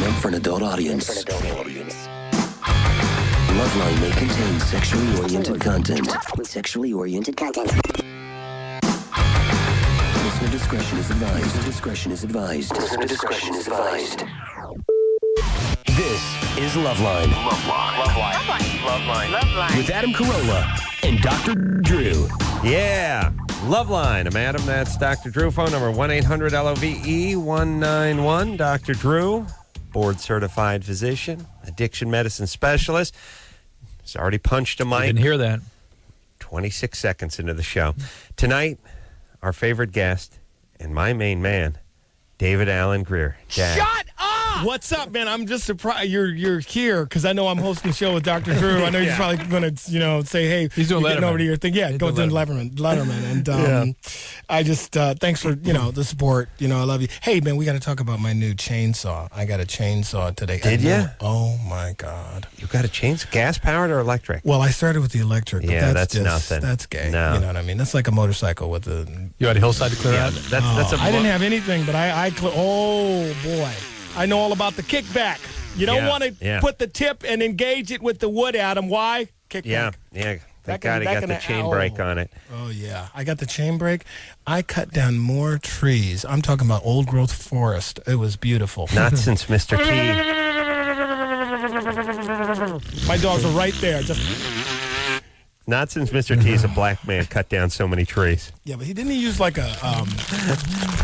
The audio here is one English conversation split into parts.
meant for an adult audience. Loveline may contain sexually oriented content. Listener discretion is advised. This is Loveline. Loveline. With Adam Carolla and Dr. Drew. Yeah. Loveline. I'm Adam. That's Dr. Drew. Phone number 1-800-LOVE-191. Dr. Drew, board-certified physician, addiction medicine specialist. He's already punched a mic. I didn't hear that. 26 seconds into the show. Tonight, our favorite guest and my main man, David Alan Grier. Dad. Shut up! What's up, man? I'm just surprised you're here because I know I'm hosting the show with Dr. Drew. I know you're probably going to, say, hey, he's doing getting Letterman. over to your thing. Yeah, go doing Letterman. And I just, thanks for, the support. I love you. Hey, man, we got to talk about my new chainsaw. I got a chainsaw today. Did you? Oh, my God. You got a chainsaw? Gas-powered or electric? Well, I started with the electric. But Yeah, that's just, nothing. That's gay. No. You know what I mean? That's like a motorcycle with a... You had a hillside to clear out? I didn't have anything, but oh, boy. I know all about the kickback. You don't want to put the tip and engage it with the wood, Adam. Why? Kickback. Yeah. Thank God he got the chain brake on it. Oh, yeah. I got the chain brake. I cut down more trees. I'm talking about old-growth forest. It was beautiful. Not since Mr. T. My dogs are right there. Not since Mr. T is a black man cut down so many trees. Yeah, but he didn't use like a...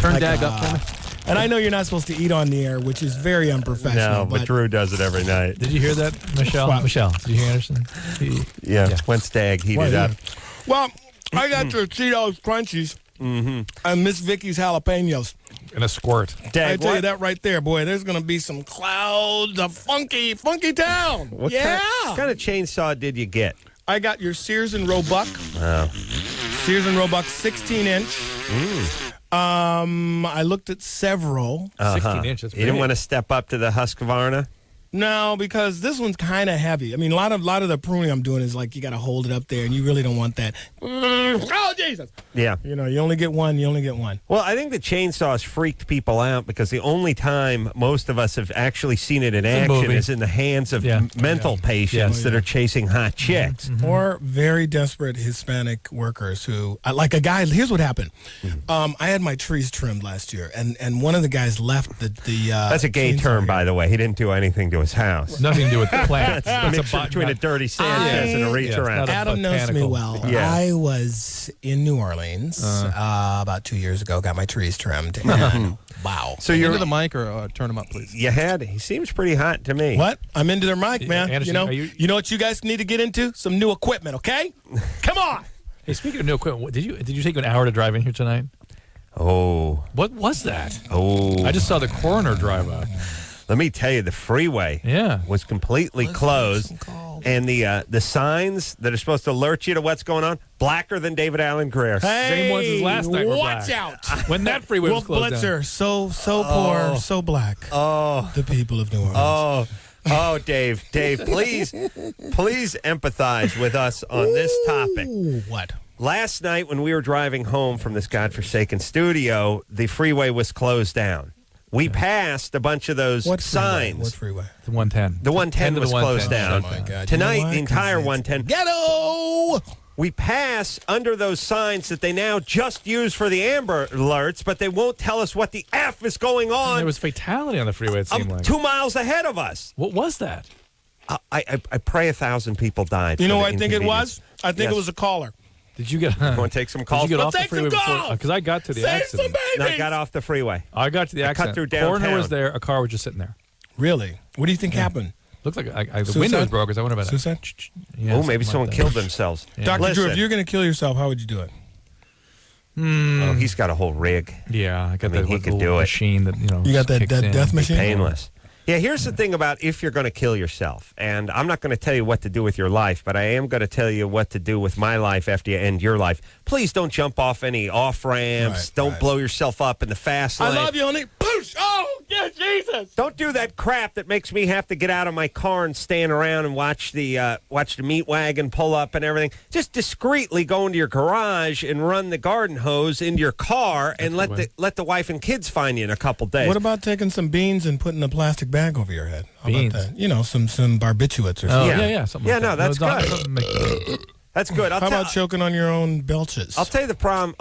Turn Dag up for me. And I know you're not supposed to eat on the air, which is very unprofessional. No, but Drew does it every night. Did you hear that, Michelle? What? Michelle, did you hear Anderson? When Stag heated up. Well, I got your Cheetos Crunchies and Miss Vicky's jalapenos. In a squirt. I tell you that right there, boy. There's going to be some clouds of funky town. What kind of chainsaw did you get? I got your Sears and Roebuck. Oh. Sears and Roebuck 16-inch. I looked at several. 16 inches. You didn't want to step up to the Husqvarna? No, because this one's kind of heavy. I mean, a lot of the pruning I'm doing is like you got to hold it up there, and you really don't want that. Oh, Jesus! Yeah. You only get one. Well, I think the chainsaws freaked people out because the only time most of us have actually seen it in action is in the hands of mental patients that are chasing hot chicks. Or very desperate Hispanic workers who, like a guy, here's what happened. I had my trees trimmed last year, and one of the guys left the That's a gay term, by the way. He didn't do anything to his house. Nothing to do with the plant. That's a mixture between a dirty Sanchez and a reach around. Adam knows me well. Yeah. I was in New Orleans about 2 years ago, got my trees trimmed, and wow. So you're into the mic or turn them up, please. He seems pretty hot to me. What? I'm into their mic, man. Anderson, you know what you guys need to get into? Some new equipment, okay? Come on. Hey, speaking of new equipment, did you take an hour to drive in here tonight? Oh. What was that? Oh. I just saw the coroner drive up. Let me tell you, the freeway was completely closed, and the signs that are supposed to alert you to what's going on, blacker than David Alan Grier. Hey, same ones as last night were watch black. out. When that freeway was Wolf closed Blitzer, down. so poor, so black. Oh. The people of New Orleans. Oh, Dave, please empathize with us on this topic. What? Last night when we were driving home from this godforsaken studio, the freeway was closed down. We passed a bunch of those signs. What freeway? The 110. The 110 was closed down. Oh, my God. Tonight, the entire 110. Ghetto! We pass under those signs that they now just use for the Amber Alerts, but they won't tell us what the F is going on. There was fatality on the freeway, it seemed like. 2 miles ahead of us. What was that? I pray 1,000 people died. You know what I think it was? I think it was a caller. Did you get? Want to take some calls? Did you get off the take freeway some before? calls! Because I got to the accident. No, I got off the freeway. I got to the accident. cut through downtown. Coroner was there. A car was just sitting there. Really? What do you think happened? Looked like the window was broken. I wonder about Suicide? it. Yeah, Maybe someone killed themselves. Dr. Drew, Listen. if you're going to kill yourself, how would you do it? Oh, he's got a whole rig. Yeah, I got that he little could do it. machine that You got that kicks in. death machine? Painless. Yeah, here's the thing about if you're going to kill yourself. And I'm not going to tell you what to do with your life, but I am going to tell you what to do with my life after you end your life. Please don't jump off any off-ramps. Don't blow yourself up in the fast lane. I love you, honey. Poosh! Oh, yeah! you, Jesus. Don't do that crap that makes me have to get out of my car and stand around and watch the meat wagon pull up and everything. Just discreetly go into your garage and run the garden hose into your car and let the wife and kids find you in a couple days. What about taking some beans and putting a plastic bag over your head? How Beans? about that? You know, some barbiturates or something. Yeah. Something like that. That's good. That's good. How about choking on your own belches? I'll tell you the problem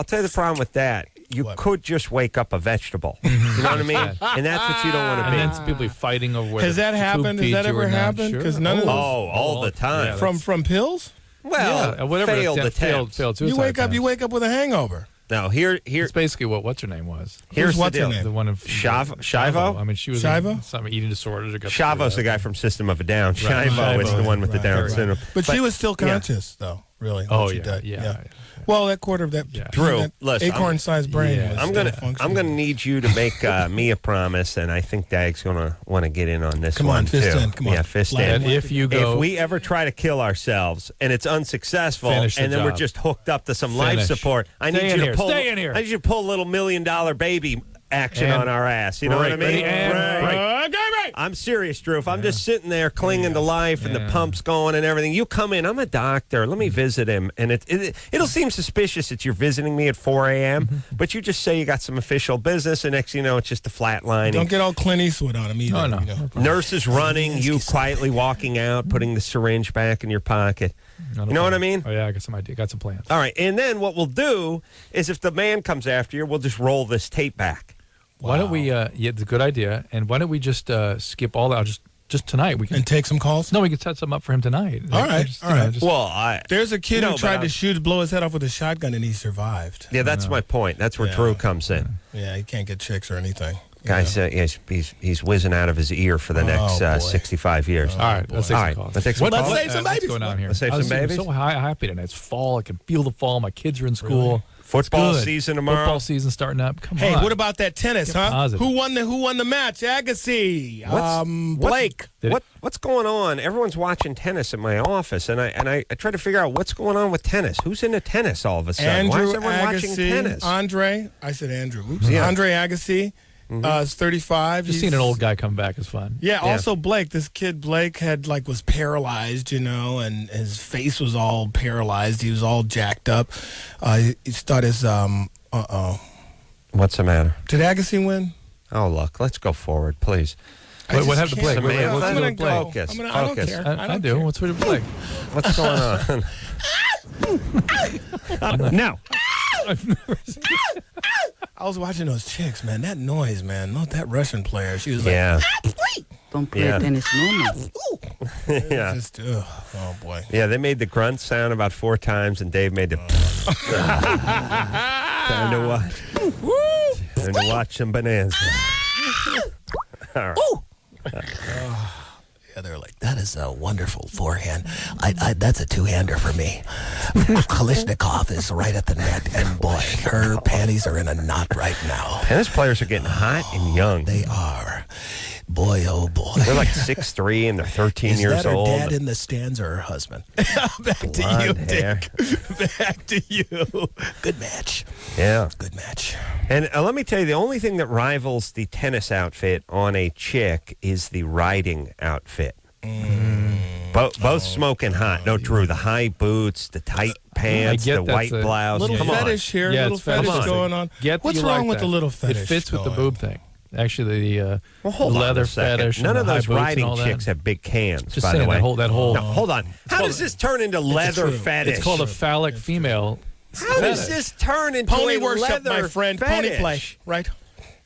with that. You could just wake up a vegetable. You know what I mean? And that's what you don't want to be. And then people be fighting over whether Has that happened? Has that ever happened? Because none of those. All the time. From pills? Well, whatever failed attempts. You wake up with a hangover. No, here. It's basically what's her name was. Here's what's the deal. her name? The one of Shivo. I mean, she was Shivo? some eating disorders. Shivo's the guy from System of a Down. Right. Shivo is the one with the Down Right. syndrome. But she was still conscious, though. Really? Oh, she yeah, died. yeah. Well, that quarter of that, Drew, that listen, acorn-sized brain. Yeah. Was I'm still gonna need you to make me a promise, and I think Dag's gonna want to get in on this Come one on, fist too. in. Come on. Yeah, fist in. And if we ever try to kill ourselves and it's unsuccessful, Finish the and then we're job. just hooked up to some life Finish. support, I need Stay you in to here. pull. Stay in here. I need you to pull a little $1 million baby action And on our ass. You know what I mean? break, and break. I'm serious, Drew. If I'm just sitting there clinging to life and the pump's going and everything, you come in. I'm a doctor. Let me visit him. And it'll seem suspicious that you're visiting me at 4 a.m., but you just say you got some official business, and next thing you know, it's just a flatlining. Don't get all Clint Eastwood on him either. Oh, no. You know? Nurses running, you quietly walking out, putting the syringe back in your pocket. You know what I mean? Oh, yeah, I got some idea. Got some plans. All right. And then what we'll do is if the man comes after you, we'll just roll this tape back. Why don't we, it's a good idea, and why don't we just skip all that, just tonight. We can And take some calls? No, we can set some up for him tonight. All right. There's a kid who tried to blow his head off with a shotgun, and he survived. Yeah, that's my point. That's where Drew comes in. Yeah, he can't get chicks or anything. Guy said he's whizzing out of his ear for the next 65 years. All right, let's take some calls. Let's take some calls. Let's save some babies. What's going on here? Let's save some babies. I'm so happy tonight. It's fall. I can feel the fall. My kids are in school. Really? Football season tomorrow. Football season starting up. Come on. Hey, what about that tennis, Get huh? positive. Who won the match? Agassi. Blake. What's going on? Everyone's watching tennis in my office, and I try to figure out what's going on with tennis. Who's into tennis all of a sudden? Why is everyone watching tennis? Andre. I said Andrew. Oops. Yeah. Andre Agassi. Is 35. Just seeing an old guy come back is fun. Yeah, also Blake. This kid Blake was paralyzed, and his face was all paralyzed. He was all jacked up. He thought his What's the matter? Did Agassi win? Oh, look, let's go forward, please. What happened to Blake? I'm going to Focus. Focus. I don't care. I do. What's with Blake? What's going on? No. I was watching those chicks, man. That noise, man. That Russian player. She was like, don't play tennis no more. Yeah. Just, oh, boy. Yeah, they made the grunt sound about 4 times, and Dave made the time to watch. Time to watch some bananas. All right. Yeah, they're like, that is a wonderful forehand. That's a two-hander for me. Kalishnikov is right at the net, and boy, her panties are in a knot right now. Tennis players are getting hot and young. They are. Boy, oh boy. They're like 6'3", and they're 13 years Is that her old. dad in the stands or her husband? Back to you, Dick. Back to you. Good match. Yeah. Good match. And let me tell you, the only thing that rivals the tennis outfit on a chick is the riding outfit. Both smoking hot. No, Drew, the high boots, the tight pants, the white blouse. Little fetish here, little fetish going on. What's wrong with the little fetish? It fits with the boob thing. Actually, the hold leather on a second. fetish. None of those riding and chicks have big cans, Just by saying the way. that whole. No, hold on. How does this turn into leather fetish? It's called a phallic female. How does this turn into pony a worship, leather my friend? fetish? Pony play, right?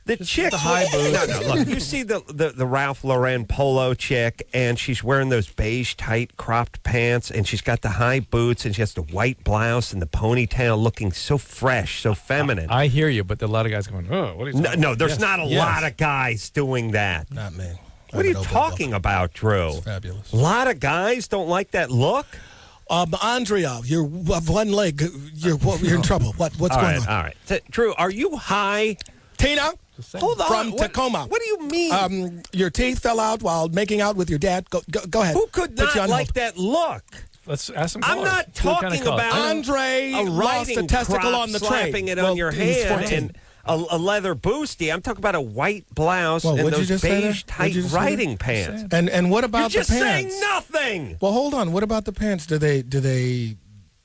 The chick, the high boots. No, look, you see the Ralph Lauren polo chick, and she's wearing those beige, tight, cropped pants, and she's got the high boots, and she has the white blouse and the ponytail, looking so fresh, so feminine. I hear you, but there are a lot of guys going, oh, what are you talking about? No, there's not a lot of guys doing that. Not me. What are you talking about, Drew? It's fabulous. A lot of guys don't like that look. Andrea, you're one leg. You're in trouble. What's going on? All right. Drew, are you high? Tina? Hold on. From Tacoma. What do you mean? Your teeth fell out while making out with your dad. Go ahead. Who could not like that look? Let's ask some I'm callers. not talking about Andre a lost a riding testicle crop on the slapping tray. it on your he's hand 14. and a leather boosty. I'm talking about a white blouse and what'd you those just say beige there? tight What'd you just say riding pants. And what You're about just the pants? saying nothing. Well, hold on. What about the pants? Do they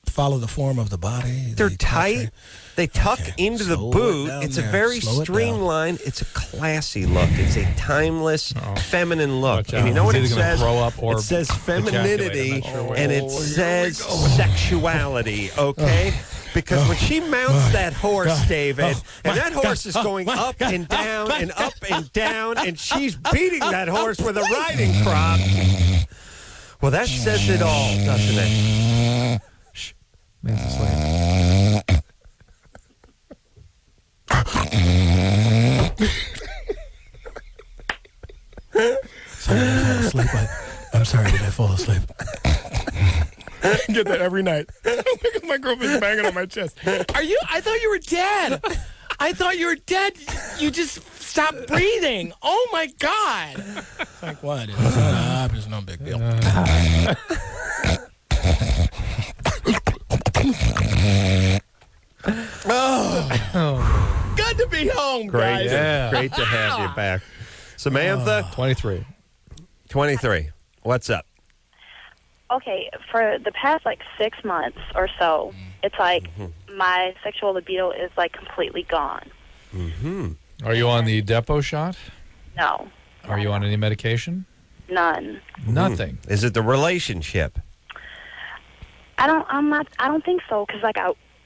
follow the form of the body? They're They tight. They tuck into the Slow it boot. down It's a there. very Slow it down. streamlined. It's a classy look. It's a timeless, feminine look. Watch And you out. know what it It's either gonna says? throw up or It says ejaculate. I'm femininity not sure which. and it says sexuality. Okay. Because when she mounts that horse, David, and that horse is going up and down and up and down, and she's beating that horse with a riding crop. Well, that says it all, doesn't it? Shh. Man's asleep. Sorry, did I fall asleep? I'm sorry, did I fall asleep? I get that every night. Because my girlfriend's banging on my chest. Are you? I thought you were dead. I thought you were dead. You just stopped breathing. Oh my God. It's like what? It's no big deal. Good to be home, Great, guys. great to have you back. Samantha, 23. 23. What's up? Okay, for the past 6 months or so, it's like my sexual libido is completely gone. Are you on the Depo shot? No. Are you on any medication? None. Nothing. Is it the relationship? I don't think so, because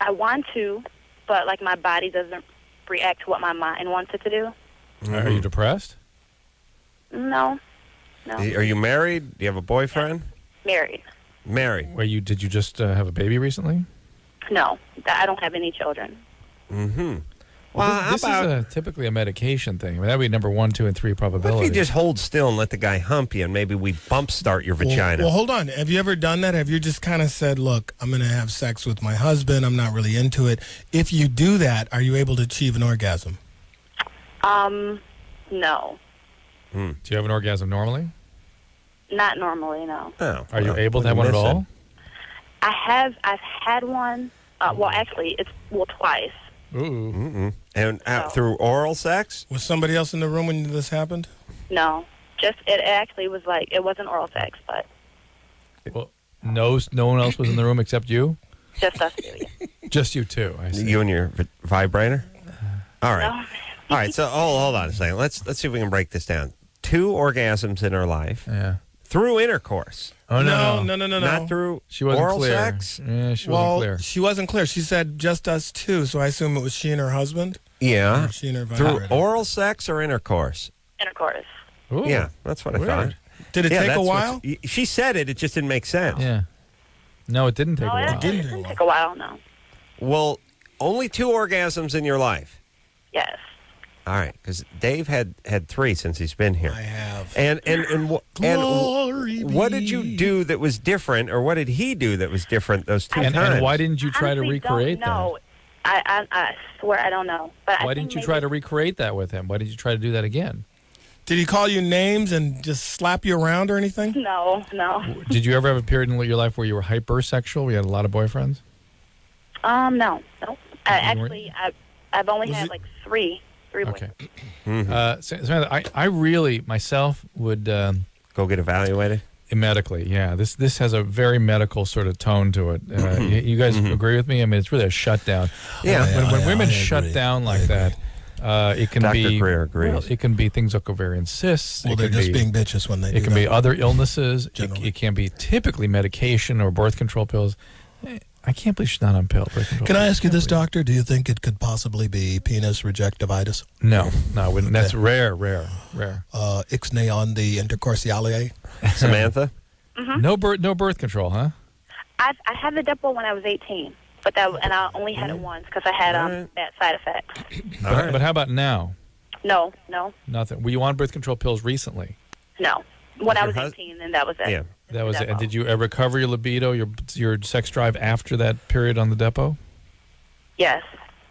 I want to, but my body doesn't react to what my mind wants it to do. Are you depressed? No. Are you married? Do you have a boyfriend? Married. Married. Did you just have a baby recently? No, I don't have any children. Well, this is typically a medication thing. I mean, that would be number 1, 2, and 3 What probability. if you just hold still and let the guy hump you, and maybe we bump start your vagina? Well, hold on. Have you ever done that? Have you just kind of said, look, I'm going to have sex with my husband. I'm not really into it. If you do that, are you able to achieve an orgasm? No. Do you have an orgasm normally? Not normally, no. Oh, Are you well, able to what have are one you at missing? all? I've had one. Well, actually, twice. Ooh. And No. through oral sex? Was somebody else in the room when this happened? No. It actually was it wasn't oral sex, but Well, no one else was in the room except you? just us two. Yeah. Just you two, I see. You and your vibrator? All right. No. All right, so hold on a second. Let's see if we can break this down. 2 orgasms in her life Yeah. through intercourse. Oh, no. No. Not through She wasn't oral clear. sex? Yeah, she Well, wasn't clear. she wasn't clear. She said just us two, so I assume it was she and her husband? Yeah. Or she and her Through vibrator? oral sex or intercourse? Intercourse. Ooh. Yeah, that's what I Weird. thought. Did it Yeah, take that's a what while? she said it just didn't make sense. Yeah. No, it didn't take No, a it while. actually didn't take a while, no. Well, only 2 orgasms in your life. Yes. All right, because Dave had 3 since he's been here. I have. And Glory what did be. you do that was different, or what did he do that was different those 2 And times? why didn't you try to Honestly, recreate don't know. I swear I don't know. But Why didn't you try to recreate that with him? Why did you try to do that again? Did he call you names and just slap you around or anything? No. Did you ever have a period in your life where you were hypersexual? We had a lot of boyfriends? No. weren't- I've only Was had it- three Okay. women. Samantha, I really, myself, would... Go get evaluated? medically, yeah. This has a very medical sort of tone to it. You guys agree with me? I mean, it's really a shutdown. Yeah. When women I shut agree. down like that, it can Dr. be... Grier agrees. Well, it can be things like ovarian cysts. Well, it they're can just be, being bitches when they do It can be that. other illnesses. Generally. It can be typically medication or birth control pills. I can't believe she's not on birth control. Can I ask you this, Can't believe doctor? Do you think it could possibly be penis rejectivitis? it. No, I wouldn't. That's rare. Ixnay on the intercorsiale? Samantha? No birth control, huh? I had the Depo when I was 18, and I only had it once because I had bad side effects. But how about now? No. Nothing. Were you on birth control pills recently? No. When I was your 18, and that was it. Yeah. That was it. And Depo. did you ever recover your libido, your sex drive after that period on the depot? Yes.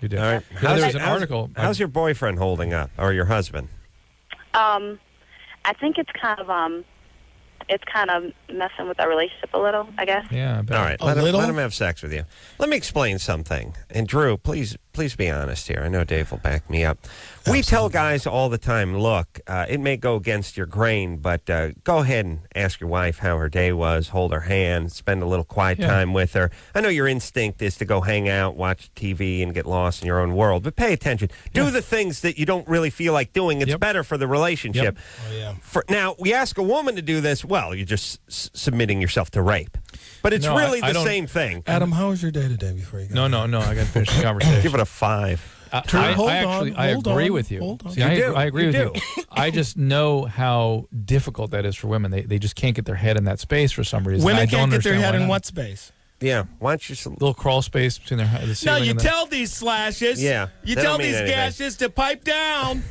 You did. All right. Yeah, there was an article. How's your boyfriend holding up, or your husband? I think it's kind of messing with our relationship a little, I guess. Yeah. I bet. All right, A let little? him have sex with you. Let me explain something. And Drew, please please be honest here. I know Dave will back me up. We tell guys all the time, look, it may go against your grain, but go ahead and ask your wife how her day was, hold her hand, spend a little quiet time with her. I know your instinct is to go hang out, watch TV, and get lost in your own world, but pay attention. Do the things that you don't really feel like doing. It's better for the relationship. Oh, yeah. Now, we ask a woman to do this, well, you're just submitting yourself to rape. But it's really the same thing. Adam, how was your day today before you got No. I got to finish the conversation. Give it a 5. I agree with you. Hold on. See, I agree with you. I just know how difficult that is for women. They just can't get their head in that space for some reason. Women I don't can't get their understand head why in not. what space? Yeah, why don't you... Little crawl space between the No, ceiling you and tell these slashes. Yeah, You they tell don't mean these anything. gashes to pipe down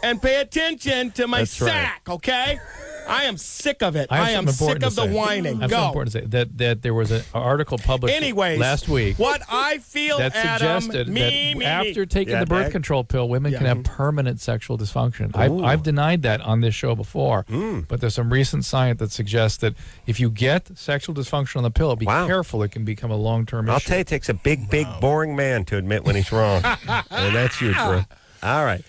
and pay attention to my That's right. sack, okay? I am sick of it. I have I am something sick important of to the say. whining. I have Go. something important to say. That there was an article published Anyways, last week what I feel, that Adam, suggested me, that after taking Yeah, the birth Dag? control pill, women can have permanent sexual dysfunction. I've denied that on this show before, but there's some recent science that suggests that if you get sexual dysfunction on the pill, be careful. It can become a long-term issue. I'll tell you, it takes a big, boring man to admit when he's wrong. And that's you, Drew. All right.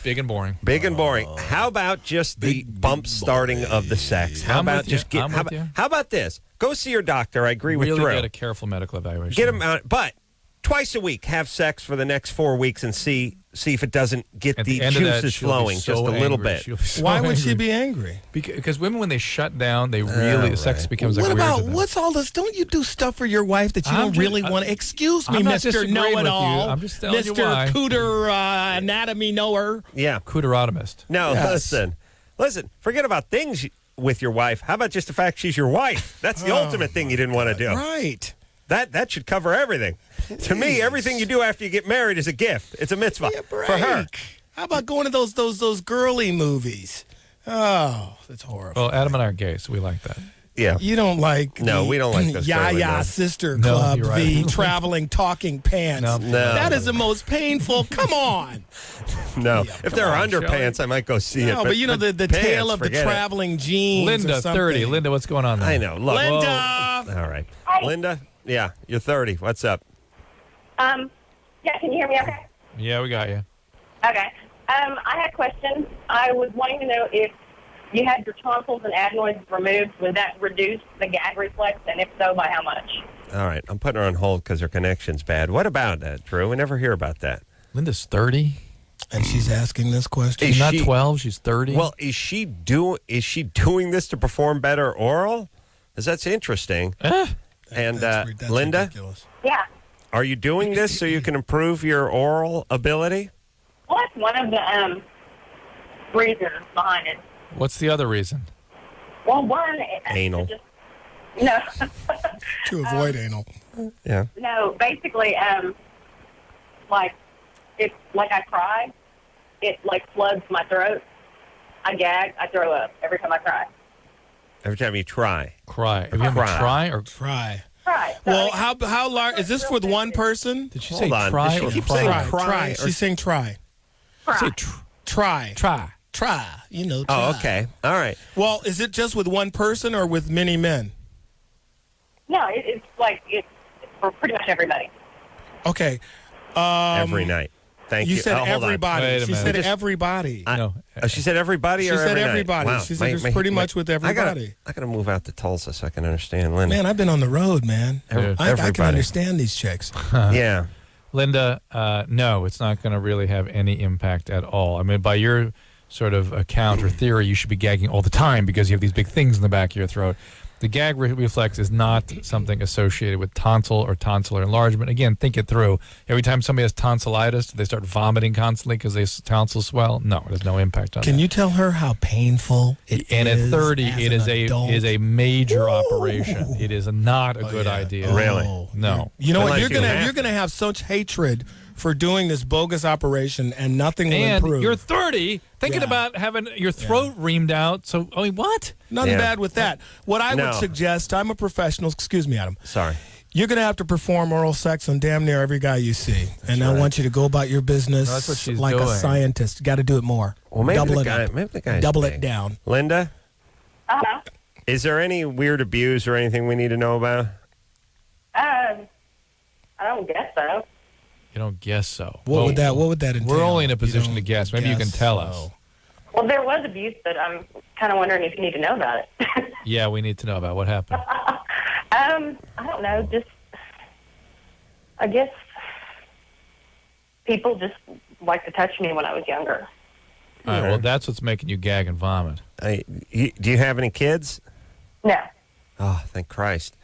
Big and boring. Big and boring. How about just the bump starting of the sex? How I'm about with you. just get? I'm How with you. about this? Go see your doctor. I agree with Really Drew. get a careful medical evaluation. Get him out, but twice a week, have sex for the next 4 weeks and see if it doesn't get At the end of that, juices she'll be flowing so just a little angry. bit. She'll be so Why would she angry. be angry? Because women, when they shut down, they really sex becomes What like about weird to them. what's all this? Don't you do stuff for your wife that you I'm don't just- really want? Excuse me, I'm not Mr. disagreeing with you. Know-it-all, I'm just telling you Mr. why. Cooter anatomy knower. Yeah. Cooterotomist. No, listen. Forget about things with your wife. How about just the fact she's your wife? That's the ultimate thing you didn't want to do. Right. That should cover everything. To me, everything you do after you get married is a gift. It's a mitzvah for her. How about going to those girly movies? Oh, that's horrible. Well, Adam and I are gay, so we like that. Yeah. You don't like No, the we don't like those girly Yaya movies. Sister No, Club, you're right. the traveling talking pants. No. That is the most painful. Come on. No. If there are on, underpants, I might go see it. No, but you know the pants, tale of the forget it. traveling jeans. or Linda, something. 30. Linda, what's going on there? I know. Look. Linda. All right. Linda, yeah, you're 30. What's up? Yeah, can you hear me okay? Yeah, we got you. Okay. I had a question. I was wanting to know if you had your tonsils and adenoids removed, would that reduce the gag reflex, and if so, by how much? All right. I'm putting her on hold because her connection's bad. What about that, Drew? We never hear about that. Linda's 30. And she's asking this question. She's Is not she- 12. She's 30. Well, is she doing this to perform better oral? Because that's interesting. And That's Linda, ridiculous. Yeah. are you doing this so you can improve your oral ability? Well, that's one of the reasons behind it. What's the other reason? Well, one... Anal. No. To avoid anal. Yeah. No, basically, like, if, like, I cry, it, like, floods my throat. I gag, I throw up every time I cry. Every time you try. Cry. Have you ever try or Try. Cry. So, Well, how large is this with one person? did she Hold say on. try Does she or keep cry? saying Try. cry Try. or- She's saying try. cry. Say Try. try. Try. You know. Try. Oh, okay. All right. Well, is it just with one person or with many men? No, it's like, it's for pretty much everybody. Okay. Every night. Thank you. You said Oh, hold on. everybody. Wait a She minute. said Just- everybody. No. Oh, she said everybody She or said every night? everybody. Wow. She said it's pretty much with everybody. I gotta move out to Tulsa so I can understand Linda. Man, I've been on the road, man. Dude. I can Everybody. understand these chicks. Yeah. Linda, no, it's not going to really have any impact at all. I mean, by your sort of account or theory, you should be gagging all the time because you have these big things in the back of your throat. The gag reflex is not something associated with tonsil or tonsillar enlargement. Again, think it through. Every time somebody has tonsillitis, do they start vomiting constantly because their tonsils swell? No, it has no impact on Can that. you tell her how painful it is? And at 30, as it an is adult? a major operation. It is not a good yeah. idea. Really? No. You know what? Unless You're you gonna have you're gonna have such hatred for doing this bogus operation, and nothing will And improve. you're 30, thinking Yeah. about having your throat reamed out. So, I mean, what? Nothing Yeah. bad with that. What I No. would suggest, I'm a professional. Excuse me, Adam. Sorry. You're going to have to perform oral sex on damn near every guy you see. And I want you to go about your business That's what she's like a doing. scientist. You got to do it more. Well, maybe Double the it guy. up. Maybe the guy's Double big. it down. Linda, Uh-huh. is there any weird abuse or anything we need to know about? I don't guess so. You don't guess so. What would that entail? We're only in a You position don't to guess. Maybe you can guess tell so. us. Well, there was abuse, but I'm kind of wondering if you need to know about it. Yeah, we need to know about what happened. I don't know. Just, I guess people just like to touch me when I was younger. All right, well, that's what's making you gag and vomit. Do you have any kids? No. Oh, thank Christ.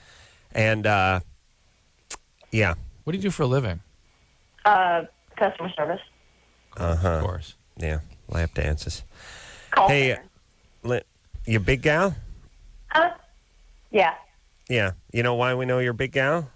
And, yeah. What do you do for a living? Customer service. Of course. Yeah, lap dances. Call Hey, center. you big gal? Yeah. Yeah. You know why we know you're a big gal?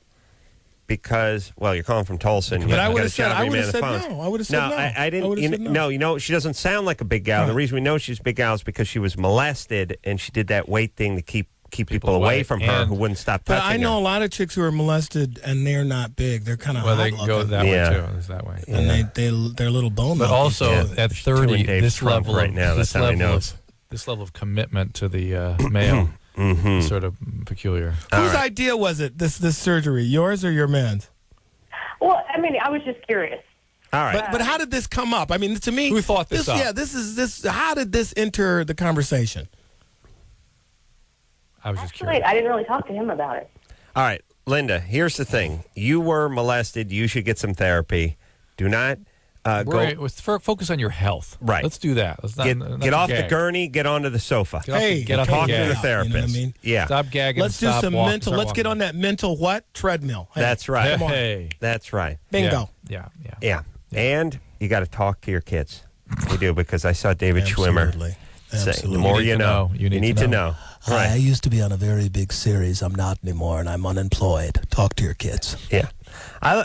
Because, well, you're calling from Tulsa. And But I you would got have a said, job, I you would have man said the phones. no. I would have said no. I didn't. would have said No, you know, she doesn't sound like a big gal. Right. The reason we know she's a big gal is because she was molested and she did that weight thing to keep people away from her and- who wouldn't stop But touching I know her. a lot of chicks who are molested and they're not big. They're kind of Well, hot they can go looking. that Yeah. way, too. It's that way. And they're little bone But milky. also, Yeah. at She's doing 30, Dave this Trump level right of, now. this That's how he level knows. of this level of commitment to the male is sort of peculiar. Whose idea was it? This surgery, yours or your man's? Well, I mean, I was just curious. All right. But how did this come up? I mean, to me, Who thought this up? Yeah, this. How did this enter the conversation? I was just Actually, curious. I didn't really talk to him about it. All right, Linda, here's the thing. You were molested. You should get some therapy. Do not Focus on your health. Right. Let's do that. Let's not get off the gag. gurney, get onto the sofa. Get off Talk the to the gag. therapist. You know what I mean? Yeah. Stop gagging. Let's do stop some walking, mental. start Let's get walking. on that mental what treadmill. Hey, That's right. Come on. Hey. That's right. Bingo. Yeah. Yeah. And you got to talk to your kids. You do, because I saw David Schwimmer Absolutely. say, Absolutely. the more You need you to know. know. You need to to know. know. Hi, I Right. used to be on a very big series. I'm not anymore, and I'm unemployed. Talk to your kids. Yeah.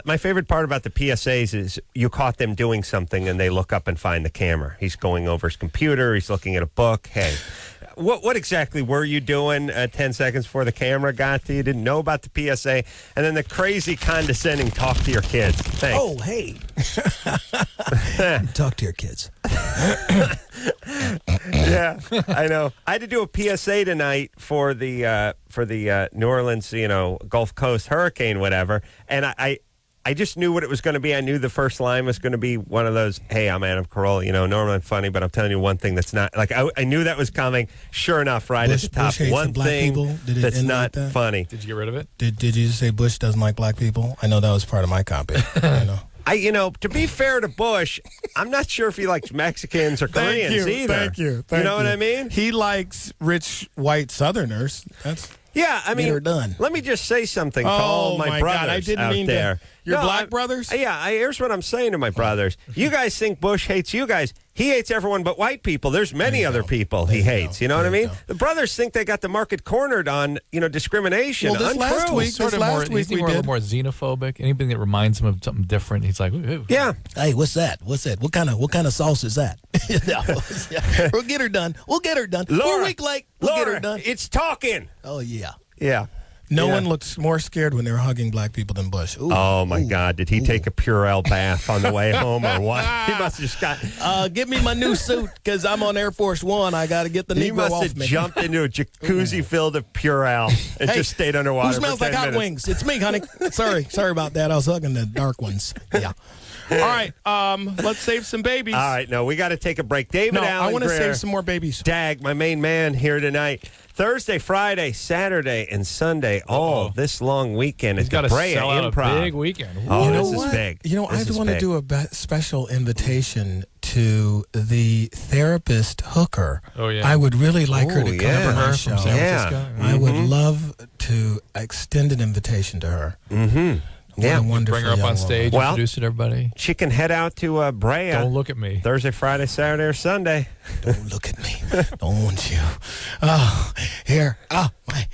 My favorite part about the PSAs is you caught them doing something and they look up and find the camera. He's going over his computer. He's looking at a book. Hey, what exactly were you doing 10 seconds before the camera got to you? Didn't know about the PSA. And then the crazy condescending talk to your kids. Thanks. Oh, hey. Talk to your kids. Yeah, I know. I had to do a PSA tonight for the New Orleans, Gulf Coast hurricane, whatever. And I just knew what it was going to be. I knew the first line was going to be one of those, hey, I'm Adam Carolla, normally I'm funny, but I'm telling you one thing that's not, like, I knew that was coming. Sure enough, right at the top, Bush hates one the black thing people? Did it that's end not like that? funny. Did you get rid of it? Did you just say Bush doesn't like black people? I know that was part of my copy. To be fair to Bush, I'm not sure if he likes Mexicans or Koreans either. Thank you. You know what I mean? He likes rich white Southerners. That's Yeah, I mean, her done. let me just say something to all my brothers God, I didn't out mean there. to. Your black brothers? Yeah, here's what I'm saying to my brothers. You guys think Bush hates you guys. He hates everyone but white people. There's many other people he hates. You know what I mean? The brothers think they got the market cornered on, discrimination. Well, this Untrue. last week- Sort of last more, week isn't he we more, a little did. more xenophobic? Anything that reminds him of something different, he's like, ooh. Yeah. Hey, what's that? What's that? What kind of sauce is that? We'll get her done. We'll get her done. Laura, We're a week late. We'll get her done. It's talking. Oh, yeah. Yeah. No Yeah. one looks more scared when they were hugging black people than Bush. Ooh. Oh, my God. Did he take a Purell bath on the way home or what? He must have just got... Give me my new suit because I'm on Air Force One. I got to get the He Negro must off have me. jumped into a jacuzzi filled of Purell and Hey, just stayed underwater. Who smells for like 10 hot minutes. wings? It's me, honey. Sorry about that. I was hugging the dark ones. Yeah. All right, let's save some babies. All right, no, we got to take a break. David No, Alan I want to Grier, save some more babies. Dag, my main man here tonight. Thursday, Friday, Saturday, and Sunday, all this long weekend He's at got the to Brea sell out Improv. a big weekend. Oh, You know this what? is big. I This is want to big. do a special invitation to the therapist hooker. Oh, yeah. I would really like her Oh, to come yeah. to my Her show. from San Yeah. Francisco. I would love to extend an invitation to her. Mm-hmm. Yeah. What a wonderful Bring her up young on woman. stage, Well- introduce her to everybody. She can head out to Brea Don't look at me. Thursday, Friday, Saturday, or Sunday. Don't look at me. Don't you? Oh, here. Oh, my.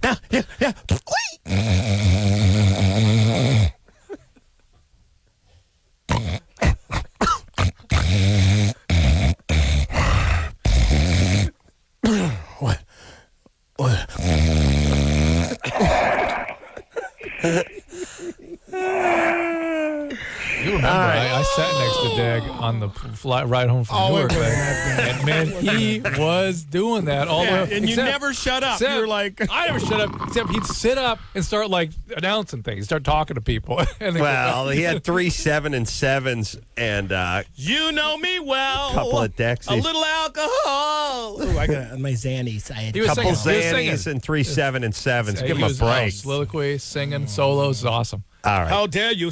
Now, yeah. What? What? You remember, I sat next to Dag on the ride home from Newark. And man, he was doing that all the way. And you never shut up. You were like... I never shut up, except he'd sit up and start, like, announcing things. He'd start talking to people. Well, he had 3 7-7s and you know me well. a couple of Dexies. A little alcohol. Ooh, I got my Xannies. I had He was a couple singing. Xannies and 3 7-7s. Give him a was, break. Soliloquy, singing, solos, is awesome. All right. How dare you?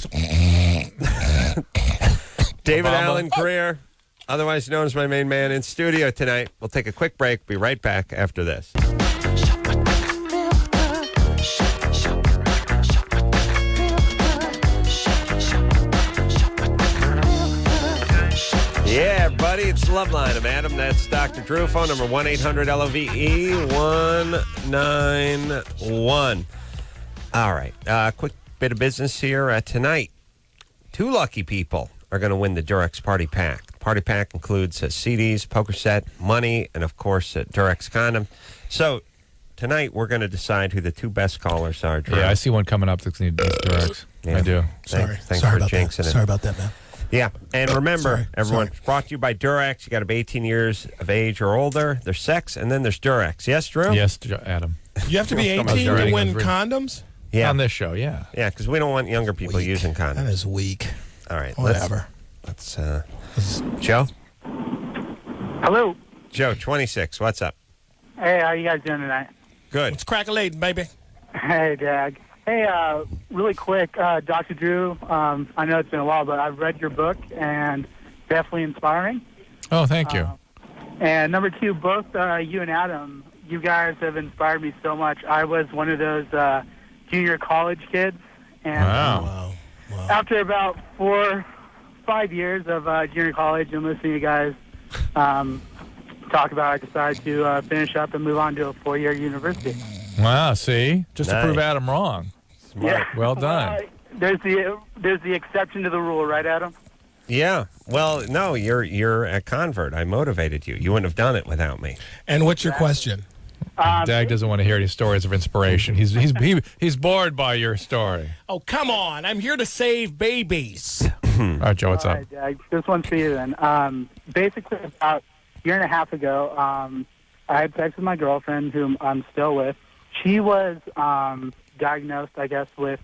David Alan Grier, otherwise known as my main man, in studio tonight. We'll take a quick break. Be right back after this. Yeah, buddy, it's Loveline. I'm Adam. That's Dr. Drew. Phone number 1-800-LOVE-191. All right. Quick bit of business here tonight. 2 lucky people are going to win the Durex Party Pack. The Party Pack includes CDs, poker set, money, and, of course, a Durex condom. So, tonight we're going to decide who the 2 best callers are, Drew. Yeah, I see one coming up that's needs Durex. Yeah. I do. Thanks Sorry for about jinxing that. it. Sorry about that, man. Yeah, and remember, everyone, sorry. brought to you by Durex. You got to be 18 years of age or older. There's sex, and then there's Durex. Yes, Drew? Yes, Adam. You have to be 18 to win condoms? Yeah. On this show, yeah. Yeah, because we don't want younger people using condoms. That is weak. All right. Whatever. Let's Joe? Hello. Joe, 26. What's up? Hey, how you guys doing tonight? Good. It's crack-a-latin', baby. Hey, Dag. Hey, really quick, Dr. Drew, I know it's been a while, but I've read your book, and definitely inspiring. Oh, thank you. And number 2, both you and Adam, you guys have inspired me so much. I was one of those junior college kids, and Wow. after about 4-5 years of junior college and listening to you guys talk about it, I decided to finish up and move on to a 4-year university. Wow, see? Just to Nice. prove Adam wrong. Yeah. Well done. There's the exception to the rule, right, Adam? Yeah. Well, no, you're a convert. I motivated you. You wouldn't have done it without me. And what's your question? Dag doesn't want to hear any stories of inspiration. He's bored by your story. Oh, come on. I'm here to save babies. All right, Joe, what's All up? right, Dag. This one's for you then. Basically, about a year and a half ago, I had sex with my girlfriend, whom I'm still with. She was diagnosed, I guess, with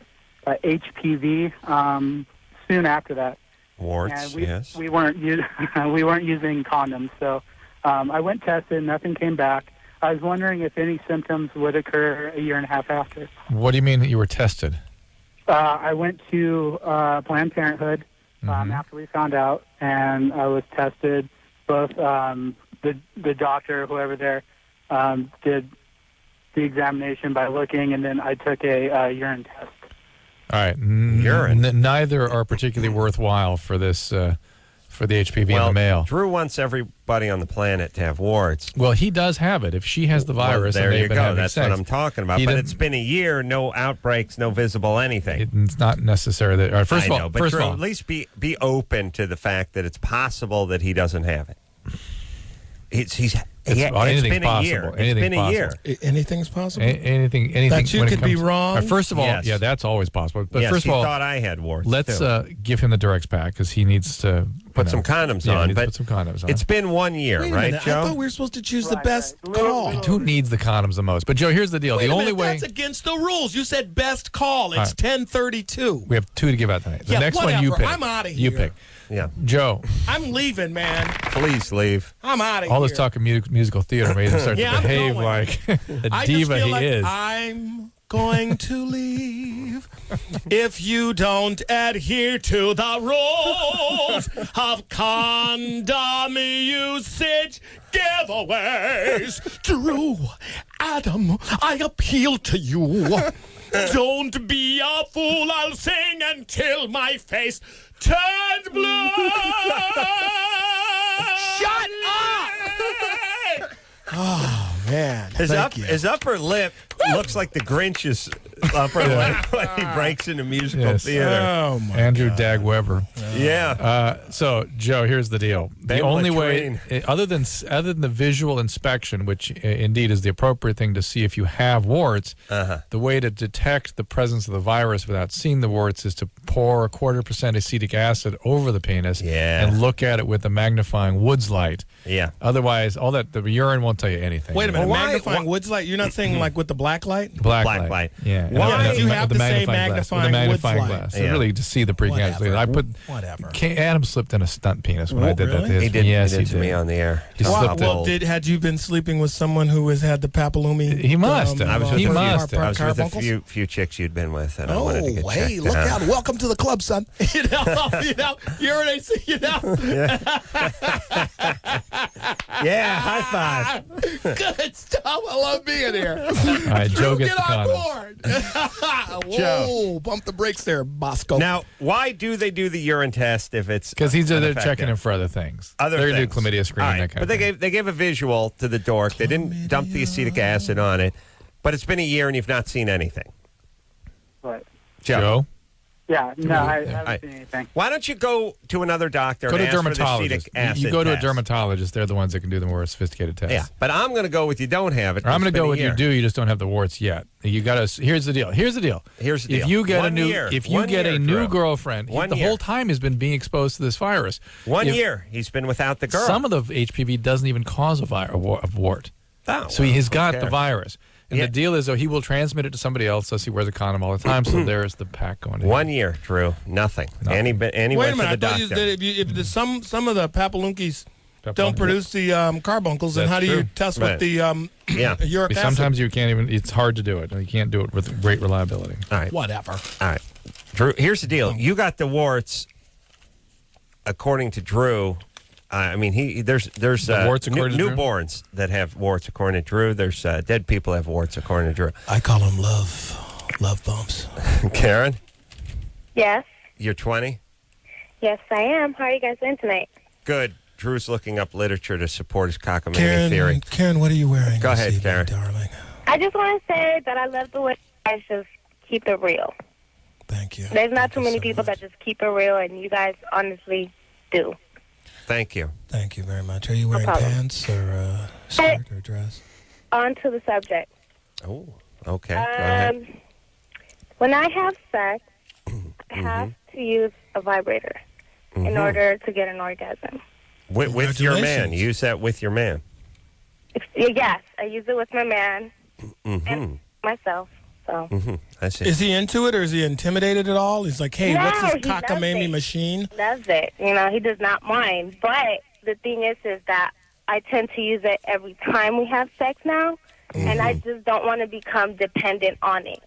HPV soon after that. Warts, And yes. we weren't we weren't using condoms, so I went tested. Nothing came back. I was wondering if any symptoms would occur a year and a half after. What do you mean that you were tested? I went to Planned Parenthood after we found out, and I was tested. Both the doctor, whoever there, did the examination by looking, and then I took a urine test. All right. Urine. Neither are particularly worthwhile for this, for the HPV in the male. Drew wants everybody on the planet to have warts. Well, he does have it. If she has the virus, Well, there and they've you been go. having That's sex, what I'm talking about. he But doesn't- it's been a year, no outbreaks, no visible anything. It's not necessary that. All right, first I of all, know, but first Drew, of all, at least be open to the fact that it's possible that he doesn't have it. It's anything's been a possible. year. It's Anything's been a year. Anything's possible? anything. That you when it could be comes- wrong? All right, first of all, Yes. yeah, that's always possible. But Yes, first he of all, thought I had warts. let's too. give him the Durex pack because he needs to Put some condoms yeah, on. he needs to But put some condoms on. it's been 1 year, Wait a right, minute. I Joe? thought we were supposed to choose the Right, best right. call. Who needs the condoms the most? But Joe, here's the deal. Wait the a only minute, way that's against the rules. You said best call. It's right. 10:32. we have 2 to give out tonight. The Yeah, next one you whatever. pick. I'm outta You here. pick. Yeah. Joe, I'm leaving, man. Please leave. I'm out of all here. this talk of musical theater made him start Yeah, to I'm behave going. like the I diva just feel he like is. I'm going to leave if you don't adhere to the rules of condom usage giveaways. Drew, Adam, I appeal to you. Don't be a fool. I'll sing until my face turns blue. Shut up! Oh, man. His upper lip looks like the Grinch's upper lip when he breaks into musical theater. Oh my Andrew God. Dag Weber. Yeah. So, Joe, here's the deal. The Ben only Latrine. way, other than the visual inspection, which indeed is the appropriate thing to see if you have warts, the way to detect the presence of the virus without seeing the warts is to pour 0.25% acetic acid over the penis and look at it with a magnifying Woods light. Yeah. Otherwise, all that the urine won't tell you anything. Wait a minute, Well, magnifying Woods light? You're not saying like with the black light? Black Black light. Yeah. Why And do you have to say glass. With the magnifying magnifying Woods light? glass. Yeah. Really, to see the precancer. I put Whatever. Adam slipped in a stunt penis when I did that. Really? To his- He did. Yes, he did to me on the air. He Wow, slipped well, it. had you been sleeping with someone who has had the papilloma? He must have. I was He with, must have. I was with a carbuncles? few chicks you'd been with, and I Oh, wanted to get hey, checked look out. out. Welcome to the club, son. you hear what I say? Yeah, high five. Good stuff. I love being here. All right, Joe gets Get the on condoms. board. Whoa, bump the brakes there, Bosco. Now, why do they do the urine test if it's Because they're unaffected? checking him for other things. Other they're things. going to do chlamydia screening, All right, that kind but of thing. they gave a visual to the dork. They didn't dump the acetic acid on it, but it's been a year and you've not seen anything. But Joe? yeah, no, I All haven't right. seen anything. Why don't you go to another doctor Go and to a ask for the dermatologist. acetic acid You go to a test? dermatologist. They're the ones that can do the more sophisticated tests. Yeah, but I'm going to go with you don't have it. Or I'm going It's to go been a with you year. do. You just don't have the warts yet. You got to. Here's the deal. Here's the If deal. you get 1 a new, year. if you 1 get year, a new Drew. girlfriend, 1 the year. whole time has been being exposed to this virus. 1 If- year he's been without the girl. Some of the HPV doesn't even cause a wart. Oh, So well, he's who got the cares? virus. And Yeah. the deal is, though, he will transmit it to somebody else, thus he wears a condom all the time. So there's the pack going in. 1 year, Drew. Nothing. And he Wait went a to minute. the I thought you doctor. said if some of the papillunkies don't produce the carbuncles, then That's how do you true. test Right. with the Yeah. uric acid? Sometimes you can't even, it's hard to do it. You can't do it with great reliability. All right. Whatever. All right. Drew, here's the deal. You got the warts, according to Drew. I mean, there's The warts according to Drew? newborns that have warts according to Drew. There's dead people have warts according to Drew. I call them love bumps. Karen, Yes. you're 20? Yes, I am. How are you guys doing tonight? Good. Drew's looking up literature to support his cockamamie theory. Karen, what are you wearing? Go this ahead, evening, Karen. darling. I just want to say that I love the way you guys just keep it real. Thank you. There's not Thank too you many so people much. that just keep it real, and you guys honestly do. Thank you. Thank you very much. Are you wearing problem. pants or skirt or dress? On to the subject. Oh, okay. Go ahead. When I have sex, I have to use a vibrator in order to get an orgasm. With your man. Congratulations. Use that with your man. Yes, I use it with my man and myself. So I see. Is he into it or is he intimidated at all? He's like, hey, No, what's this he loves cockamamie it. machine? loves it. He does not mind. But the thing is that I tend to use it every time we have sex now, and I just don't want to become dependent on it.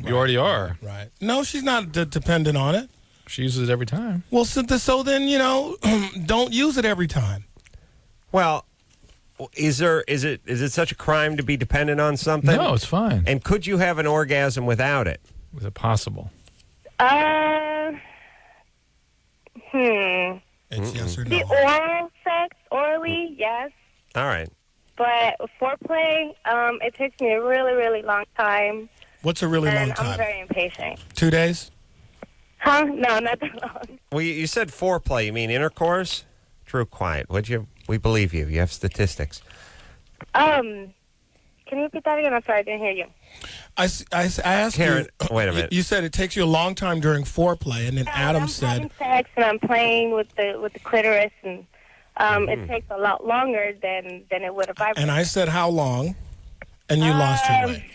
You already are. Right. No, she's not dependent on it. She uses it every time. Well, so then, don't use it every time. Well, is it such a crime to be dependent on something? No, it's fine. And could you have an orgasm without it? Is it possible? It's yes or The no. oral sex, orally, yes. All right. But foreplay, it takes me a really, really long time, What's a really long and I'm time? very impatient. 2 days? Huh? No, not that long. Well, you said foreplay. You mean intercourse? True, quiet. Would you? We believe you. You have statistics. Can you repeat that again? I'm sorry, I didn't hear you. I asked Karen, you. wait a minute. You said it takes you a long time during foreplay, and then Adam I'm said, having sex and I'm playing with the clitoris, and it takes a lot longer than it would if I. and I said, how long? And you lost your way.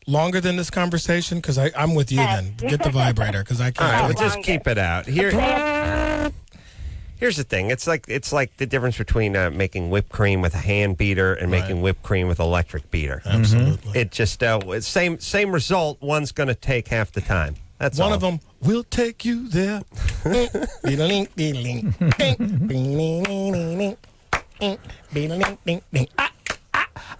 Longer than this conversation? Because I'm with you then. Get the vibrator, because I All can't. right, do well, it. just keep it out. Here's the thing. It's like the difference between making whipped cream with a hand beater and making whipped cream with electric beater. Absolutely. It just it's same result. One's going to take half the time. That's One all. of them will take you there.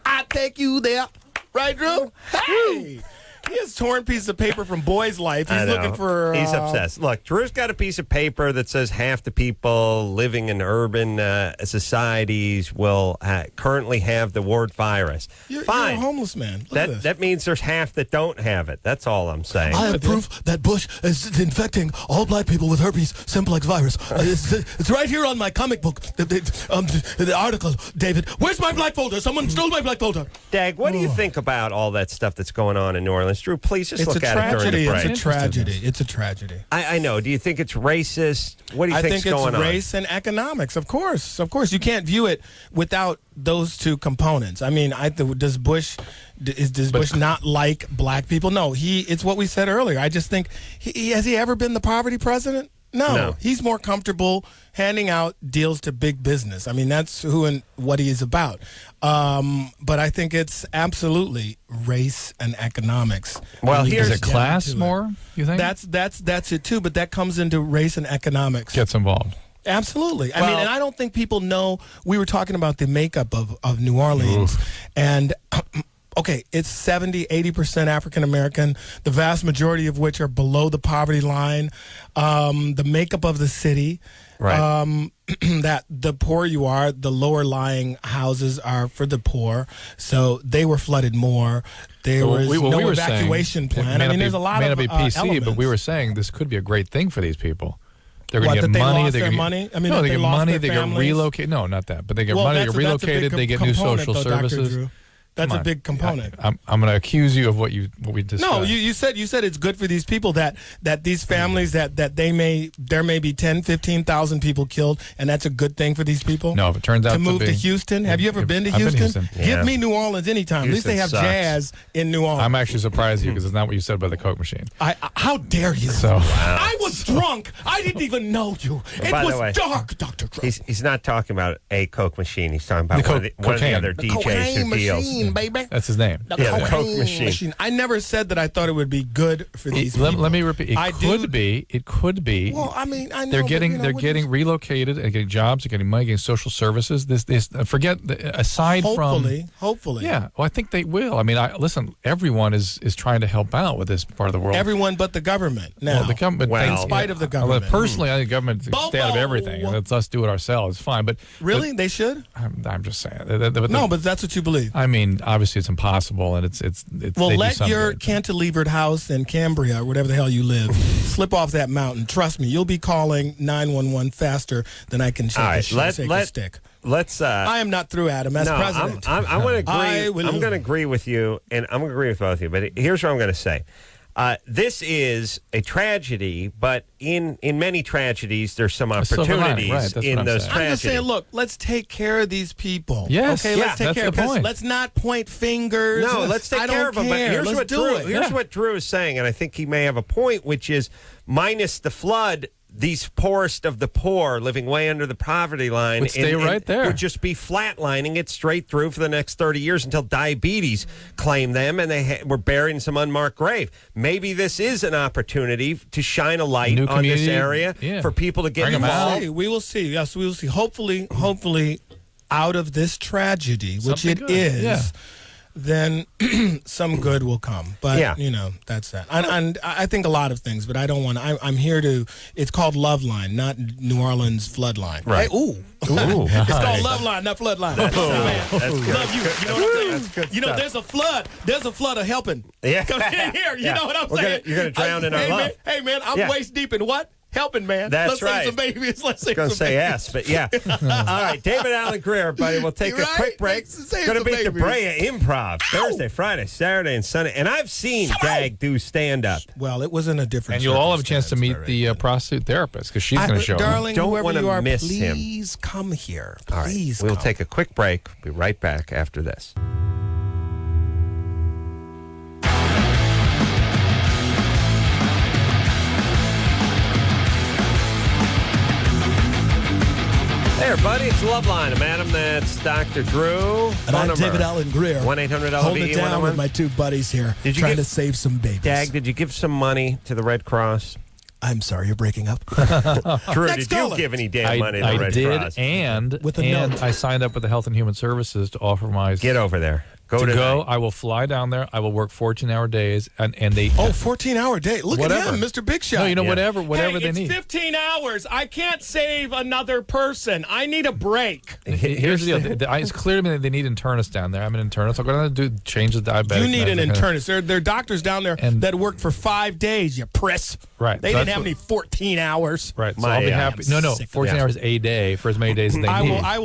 I take you there. Right, Drew? Hey! He has torn pieces of paper from Boy's Life. He's I know. looking for. He's obsessed. Look, Drew's got a piece of paper that says half the people living in urban societies will currently have the wart virus. You're Fine. a homeless man. Look at this. That means there's half that don't have it. That's all I'm saying. I have proof that Bush is infecting all black people with herpes simplex virus. It's right here on my comic book. The article, David. Where's my black folder? Someone stole my black folder. Dag, what do you think about all that stuff that's going on in New Orleans? Drew, please just It's look a at it during tragedy. the It's break. a tragedy. It's a tragedy. I know. Do you think it's racist? What do you I think's think it's going on? race and economics. Of course. You can't view it without those two components. I mean, does Bush not like black people? No. It's what we said earlier. I just think has he ever been the poverty president? No. He's more comfortable handing out deals to big business. I mean, that's who and what he is about. But I think it's absolutely race and economics. Well, Is it down class more, you think? That's it too, but that comes into race and economics. Gets involved. Absolutely. I mean, and I don't think people know. We were talking about the makeup of New Orleans, and okay, it's 70-80% African American, the vast majority of which are below the poverty line. The makeup of the city, right. That the poor you are, the lower lying houses are for the poor, so they were flooded more. There was no evacuation plan. I mean, there's a lot of PC, elements. but we were saying this could be a great thing for these people. They're going What, to get that they money. lost They're their gonna money? I mean, no, that they they get lost money. their They get families? relocated. No, not that. But they get money. They get that's a relocated. big They get new component, social though, Dr. services. Drew. That's a big component. I'm going to accuse you of what we discussed. No, you said it's good for these people that these families that there may be 10, 15,000 people killed, and that's a good thing for these people. No, if it turns out to move be, to Houston. Have you ever been to I've Houston? Been to Houston. Yeah. Give me New Orleans anytime. At least they have Houston sucks. jazz in New Orleans. I'm actually surprised you because it's not what you said about the Coke machine. How dare you? So I was drunk. I didn't even know you. It by was the way, dark, Dr. Drew. He's not talking about a Coke machine. He's talking about one of the cocaine. other The DJs cocaine who deals. machine, baby. that's his name. Yeah, the Coke machine. I never said that I thought it would be good for these people. Let me repeat. It could be. Well, I mean, I know. They're but, getting you know, they're what getting is- relocated and getting jobs, they're getting money, getting social services. Aside from Hopefully. yeah, well, I think they will. I mean, listen. Everyone is trying to help out with this part of the world. Everyone but the government. Now, the government, Well, in spite of the Well, government. personally, I think government should stay out of Bobo! everything. And let's us do it ourselves. Fine, but Really? They should? I'm just saying. No, but that's what you believe. I mean, obviously, it's impossible, and it's. Well, they do let some your good. cantilevered house in Cambria, or whatever the hell you live, slip off that mountain. Trust me, you'll be calling 911 faster than I can shake, All right, shake a stick. Let's. I am not through, Adam, as president. I'm going to agree. I'm going to agree with you, and I'm going to agree with both of you. But here's what I'm going to say. This is a tragedy, but in many tragedies, there's some silver lining, opportunities right, that's in what I'm those saying. I'm tragedies. just saying, look, let's take care of these people. Yes, okay, yeah, let's take that's care of the them. point. Let's not point fingers. No, let's take I care don't of them. But care. here's Let's what do Drew. it. Here's Yeah. what Drew is saying, and I think he may have a point, which is minus the flood. These poorest of the poor living way under the poverty line Would stay right there. would just be flatlining it straight through for the next 30 years until diabetes claimed them and they were buried in some unmarked grave. Maybe this is an opportunity to shine a light New on this community, area yeah. for people to get Bring 'em involved. out. Hey, we will see. Yes, we will see. Hopefully, out of this tragedy, which Something it good. is, Yeah. then some good will come. But, Yeah. that's that. And I think a lot of things, but I don't want to. I'm here to, it's called Loveline, not New Orleans Floodline. Right. Hey, ooh. Ooh. It's called Loveline, not Floodline. Man, That's good. love you. You know what I'm saying? That's good stuff. There's a flood. There's a flood of helping. Yeah. Come in here. You Yeah. know what I'm We're saying? you're going to drown in our hey, love. Man, hey, man, I'm Yeah. waist deep in what? Helping, man. That's Let's right. sing some babies. Let's sing Going to some say babies. yes, but yeah. All right, David Alan Grier, buddy. We'll take You're a right. quick break. Let's say Going to some be the babies. Brea Improv Thursday, Friday, Saturday, and Sunday. And I've seen Dag do stand up. Well, it was in a different. And you'll all have a chance to meet circumstance, the prostitute therapist because she's going to show up. Darling, Don't whoever wanna you are, miss him. please come here. All right, Please we'll come. take a quick break. Be right back after this. Hey, everybody, it's Loveline. I'm Adam. That's Dr. Drew. And I'm David Alan Greer. 1-800-LOVE. Holding it down with my two buddies here, Did you trying give- to save some babies. Dag, did you give some money to the Red Cross? I'm sorry, you're breaking up. Drew, Next did you caller. give any damn money to the I Red did, Cross? and With a and note. I signed up with the Health and Human Services to offer my Get over there. I will fly down there. I will work 14-hour days, and they 14-hour day. Look Whatever. at him, Mr. Big Shot. no, you know whatever they it's need. 15 hours. I can't save another person. I need a break. Here's the deal. It's clear to me that they need internists down there. I'm an internist. I'll go down there and change the diabetic. You need an internist. There are doctors down there that work for 5 days. You priss. Right. They didn't have any 14 hours. Right. So I'll be happy. No. 14 hours a day for as many days as they need. I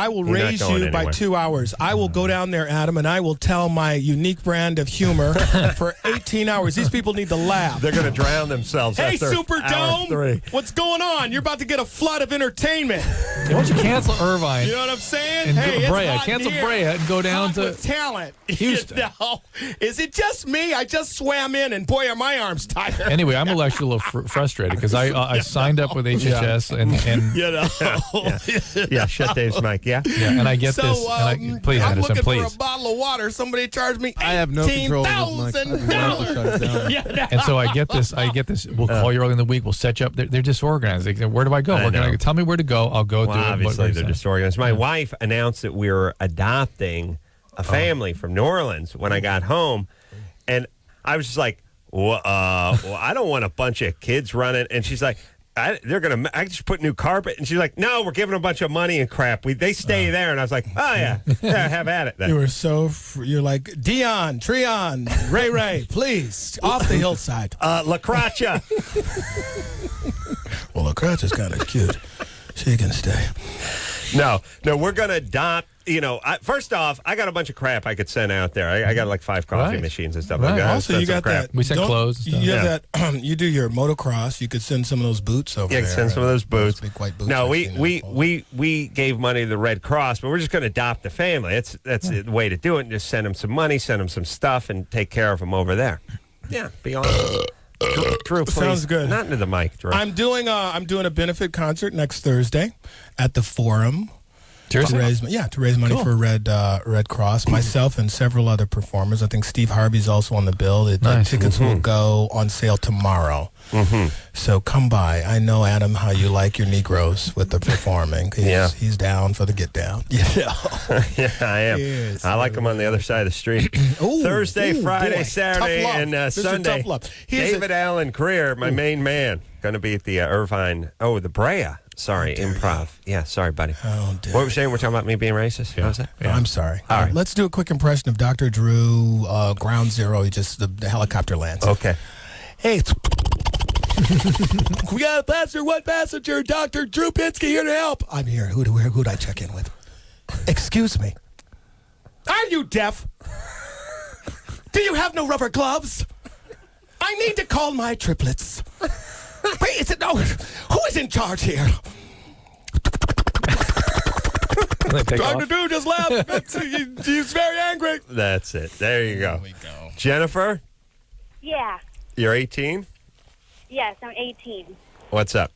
will raise you by 2 hours. I will go down there, Adam, and I will tell my unique brand of humor for 18 hours. These people need to laugh. They're going to drown themselves. Hey, after Superdome! 3. What's going on? You're about to get a flood of entertainment. Why don't you cancel Irvine? You know what I'm saying? And hey, Brea. it's hot Cancel here. Brea and go down Hot to with talent. Houston. You know? Is it just me? I just swam in, and boy, are my arms tired. Anyway, I'm actually a little frustrated because I signed up with HHS and You know. Yeah, shut Dave's mic. Yeah. and I get So, this. Please, I'm Anderson, looking please. for a bottle of water. Somebody charged me I have no control over this mic. $18,000. Yeah, And so I get this. We'll call you early in the week. We'll set you up. They're disorganized. Where do I go? Tell me where to go. I'll go Well, do it. obviously, they're disorganized. My wife announced that we were adopting a family from New Orleans when I got home, and I was just like, well, I don't want a bunch of kids running. And she's like, I just put new carpet. And she's like, no, we're giving them a bunch of money and crap. They stay there. And I was like, oh, yeah, have at it then. You were you're like, Dion, Treon, Ray, please, off the hillside. La Craccia. Well, La Craccia's kind of cute. She can stay. No, we're going to adopt. First off, I got a bunch of crap I could send out there. I got like 5 coffee machines and stuff like that. Also, you got crap. that. We send clothes. You have that. You do your motocross. You could send some of those boots over there. Yeah, send some of those boots. Those big white boots. No, we gave money to the Red Cross, but we're just going to adopt the family. That's the way to do it. And just send them some money, send them some stuff, and take care of them over there. Yeah, be honest. Drew, please. Sounds good. Not into the mic, Drew. I'm doing a benefit concert next Thursday at the Forum. To raise money for Red Cross. Myself and several other performers. I think Steve Harvey's also on the bill. The tickets will go on sale tomorrow. So come by. I know, Adam, how you like your Negroes with the performing. He's down for the get down. Yeah, I am. Yes, I like them on the other side of the street. Thursday, Friday, Saturday, and Sunday. David Alan Grier, my main man, going to be at the Irvine. The Brea. Sorry, improv. Yeah, sorry, buddy. What were we saying? We're talking about me being racist? Yeah. What was that? Yeah. I'm sorry. All right. Let's do a quick impression of Dr. Drew, Ground Zero. The helicopter lands. Okay. Hey, we got a passenger. What passenger? Dr. Drew Pinsky here to help. I'm here. Who'd I check in with? Excuse me. Are you deaf? Do you have no rubber gloves? I need to call my triplets. Wait, who is in charge here? Dr. Drew just left. He's very angry. That's it. There you go. There we go. Jennifer, Yeah. you're 18? Yes, I'm 18. What's up?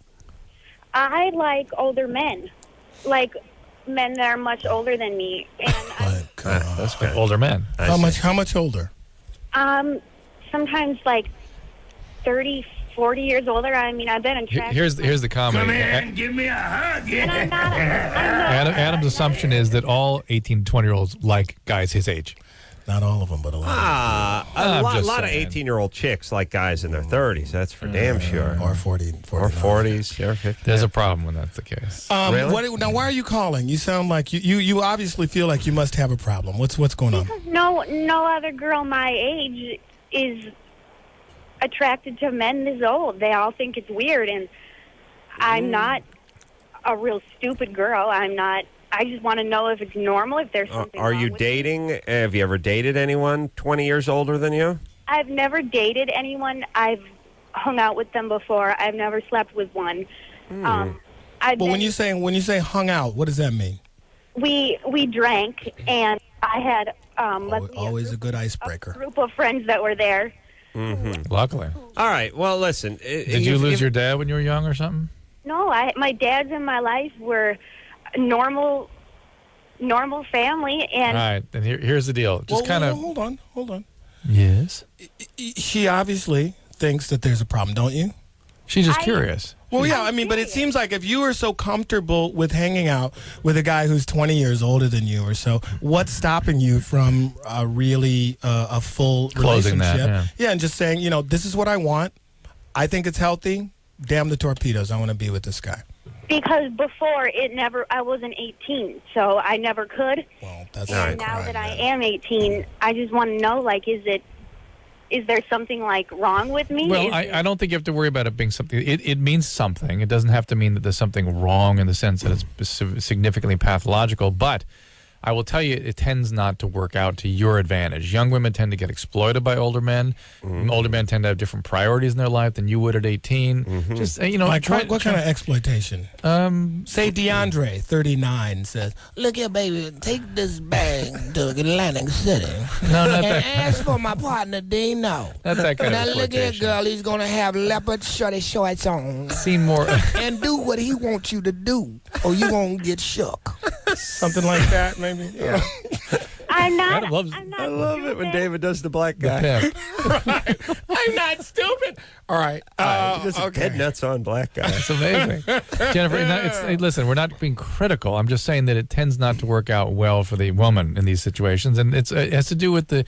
I like older men. Like men that are much older than me. And That's good. Older men. How much older? sometimes like 30, 40 years older. I mean, I've been in track. Here's the comment. Come here and give me a hug. And I'm not. I'm not Adam's assumption is that all 18 to 20-year-olds like guys his age. Not all of them, but a lot. A lot of saying. 18-year-old chicks like guys in their 30s. That's for damn sure. Or 40. Or 40s. Or 50s. There's a problem when that's the case. Really? Now, why are you calling? You sound like you obviously feel like you must have a problem. What's going on? because no other girl my age is attracted to men this old. They all think it's weird, and I'm not a real stupid girl. I'm not. I just want to know if it's normal, if there's something Are wrong you with dating? Have you ever dated anyone 20 years older than you? I've never dated anyone. I've hung out with them before. I've never slept with one. But when you say hung out, what does that mean? We drank, and I had Always a good a icebreaker. group of friends that were there. Luckily. All right. Well, listen. Did you lose your dad when you were young or something? No, my dads in my life were normal family, and All right. Then here's the deal. Just kind of. Hold on. Yes. She obviously thinks that there's a problem, don't you? She's just curious. Well, yeah, I mean, but it seems like if you are so comfortable with hanging out with a guy who's 20 years older than you or so, what's stopping you from really a full Closing relationship? that, yeah. And just saying, this is what I want. I think it's healthy. Damn the torpedoes. I want to be with this guy. Because before I wasn't 18, so I never could. Well, that's and now that I am 18, I just want to know, like, is there something like wrong with me? Well, I don't think you have to worry about it being something. It means something. It doesn't have to mean that there's something wrong in the sense that it's significantly pathological. But I will tell you, it tends not to work out to your advantage. Young women tend to get exploited by older men. Older men tend to have different priorities in their life than you would at 18. Just Like what kind of exploitation? Say DeAndre, 39, says, "Look here, baby, take this bag to Atlantic City No, not and that. ask for my partner Dino. Not that kind Now of look here, exploitation. girl, he's gonna have leopard shorty shorts on Seen more. and do what he wants you to do, or you gonna get shook." Something like that, maybe. Yeah. I'm not. Adam loves- I'm not I love it when David does the black guy. Yeah. I'm not stupid. All right. He does head nuts on black guy. It's amazing. Jennifer, listen, we're not being critical. I'm just saying that it tends not to work out well for the woman in these situations. And it has to do with the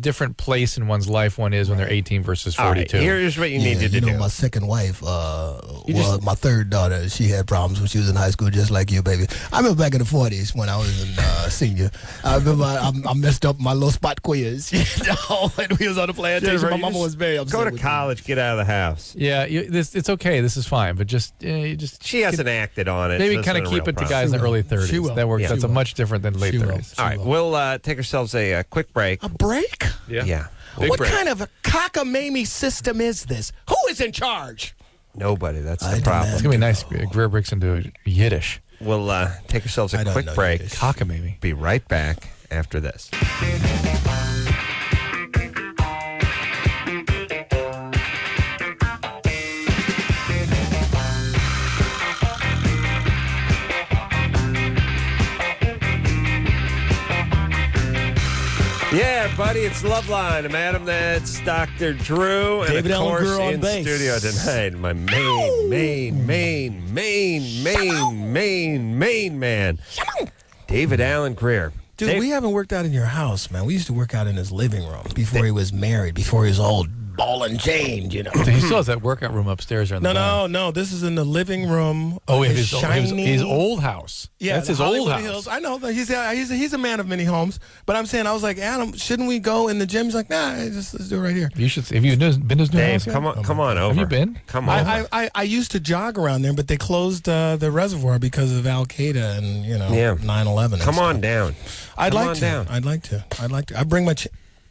different place in one's life one is when they're 18 versus 42. All right, here's what you need to do. My second wife, my third daughter, she had problems when she was in high school, just like you, baby. I remember back in the 40s when I was in senior. I remember I messed up my little spot quiz. When we was on the plantation, Jennifer, my you mama just was very upset. Go to with me. college, get out of the house. Yeah, it's okay. This is fine. But She hasn't acted on it. maybe so it's kind not of a keep real it to problem. guys in the early 30s. She will. That works. Yeah. That's She a will. much different than late She will. 30s. All right, we'll take ourselves a quick break. A break? Yeah. Big What break. kind of a cockamamie system is this? Who is in charge? Nobody. That's I the problem. It's going to be nice. Greer breaks into Yiddish. We'll take ourselves a I don't quick know break. Yiddish. Cockamamie. Be right back after this. Yeah, buddy, it's Loveline. I'm Adam. That's Dr. Drew. And David of Alan course, Grier on in bass. studio tonight, my main man, David Alan Grier. Dude, Dave- we haven't worked out in your house, man. We used to work out in his living room before he was married, before he was all ball and chain, you know. He still has that workout room upstairs. There in the back. No. This is in the living room. Oh, of his old house. Yeah, that's the his old Hollywood house. Hills. I know. He's a man of many homes. But I'm saying, I was like, Adam, shouldn't we go in the gym? He's like, nah, let's do it right here. You should. Have you been to his new Dave, house? come on over. Have you been? Come on. I used to jog around there, but they closed the reservoir because of Al Qaeda and 9/11. Come on down. I'd Come like on to. down. I'd like to. I bring my.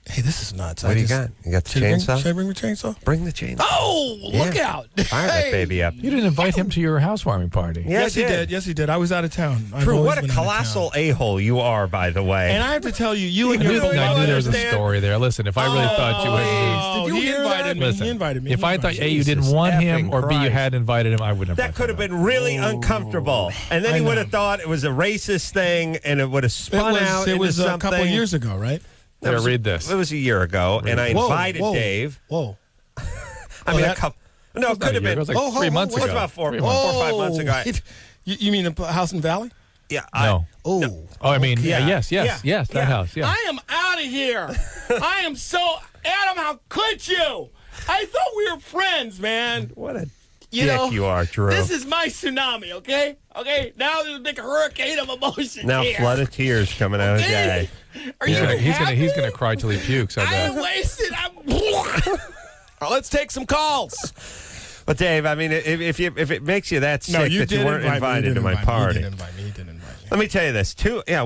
Hey, this is nuts. What do you got? You got the chainsaw? Should I bring my chainsaw? Bring the chainsaw. Oh, look out! Fire that baby up. You didn't invite him to your housewarming party. Yes, he did. Yes, he did. I was out of town. I've Drew, always what a been out of colossal town. a-hole you are, by the way. And I have to tell you, you and I your knew, beloved I knew there was a understand. story there. Listen, if I really thought you would. Oh, Did you he hear invited that? me. Listen, He invited me. if I thought A, you Jesus didn't want him, effing or B, you Christ. had invited him, I wouldn't have. That could have been really uncomfortable. And then I he would know. have thought it was a racist thing, and it would have spun out It was into a couple something. years ago, right? That Here, was- read this. It was a year ago, and I invited Dave. Whoa. I mean, a that- couple. No, it Not could a have year been. ago. It was like 3 months It was ago. about 4 3 or months. 5 months ago. You mean a house in Valley? Yeah. No. Oh. Oh, I mean, Yeah. yes, that Yeah. house. Yeah. I am out of here. I am so Adam. How could you? I thought we were friends, man. What a You dick know, you are, Drew. This is my tsunami, okay? Okay. Now there's a big hurricane of emotion now here. flood of tears coming out of the Okay? guy. Are you He's happy? gonna cry till he pukes. I I'm bet. wasted. All right, let's take some calls. But Dave, I mean, if it makes you that sick that you did weren't invite me. invited You to didn't my invite me. party. He didn't invite me. He didn't invite me. Let me tell you this.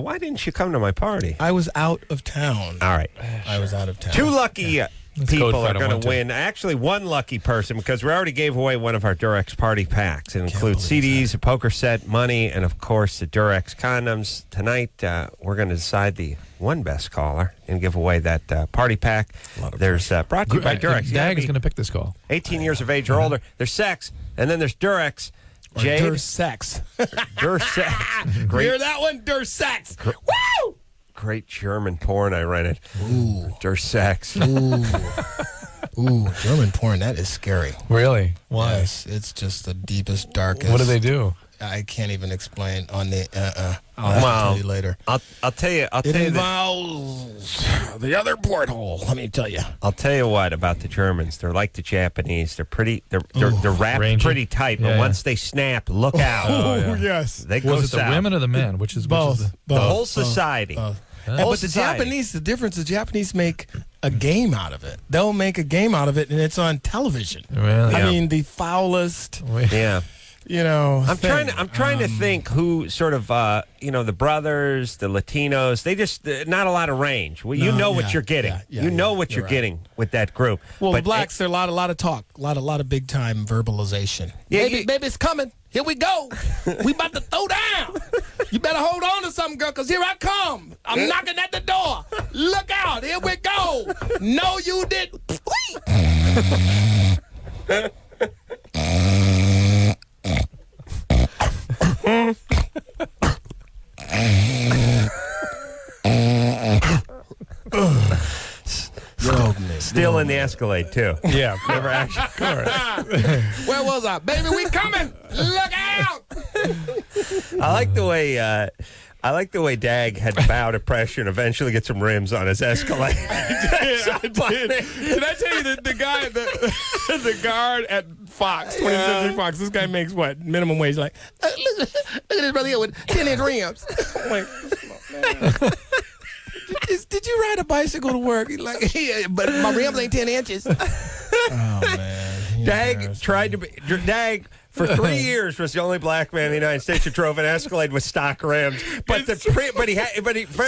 Why didn't you come to my party? I was out of town. All right. I was out of town. Two lucky code people for are I don't going want to to. win. Actually, one lucky person, because we already gave away one of our Durex party packs. It includes believe CDs, a poker set, money, and, of course, the Durex condoms. Tonight, we're going to decide the one best caller and give away that party pack. There's brought to you by Durex. You gotta Dag is be going to pick this call. 18 years of age or older. There's sex, and then there's Durex. Jade. Dursex. Dursex. You Great, hear that one? Dursex. Woo! great German porn I rented. Ooh. Dursex. Ooh. Ooh, German porn, that is scary. Really? Why? Yes, it's just the deepest, darkest. What do they do? I can't even explain on the. I'll have to tell you later. I'll tell you. It involves the other porthole. Let me tell you. I'll tell you what about the Germans. They're like the Japanese. They're pretty. They're wrapped Rangy. pretty tight, but once they snap, look out. Oh, yes. They go Was it the south. women or the men? Which is Both. The whole society. And Whole but the society. Japanese, the difference, the Japanese make a game out of it. They'll make a game out of it, and it's on television. Really? I mean, the foulest, Yeah. I'm trying to think who sort of the brothers, the Latinos. They just not a lot of range. Well, you know what you're getting. You know what you're getting with that group. Well, but the blacks, they're a lot of talk, a lot of big time verbalization. Yeah, baby, it's coming. Here we go. We about to throw down. You better hold on to something, girl, because here I come. I'm knocking at the door. Look out. Here we go. No, you didn't. Still in the Escalade too. Yeah, Never actually. Where was I? Baby, we coming. Look out. I like the way Dag had to bow to pressure and eventually get some rims on his Escalade. I did. Did I tell you that the guy, the guard at Fox, 20th Century Fox, this guy makes what? Minimum wage. Like, look at this brother here with 10-inch rims. I'm like, man. Did you ride a bicycle to work? He's like, yeah, but my rims ain't 10 inches. Oh, man. Dag for 3 years was the only black man in the United States who drove an Escalade with stock rims. But he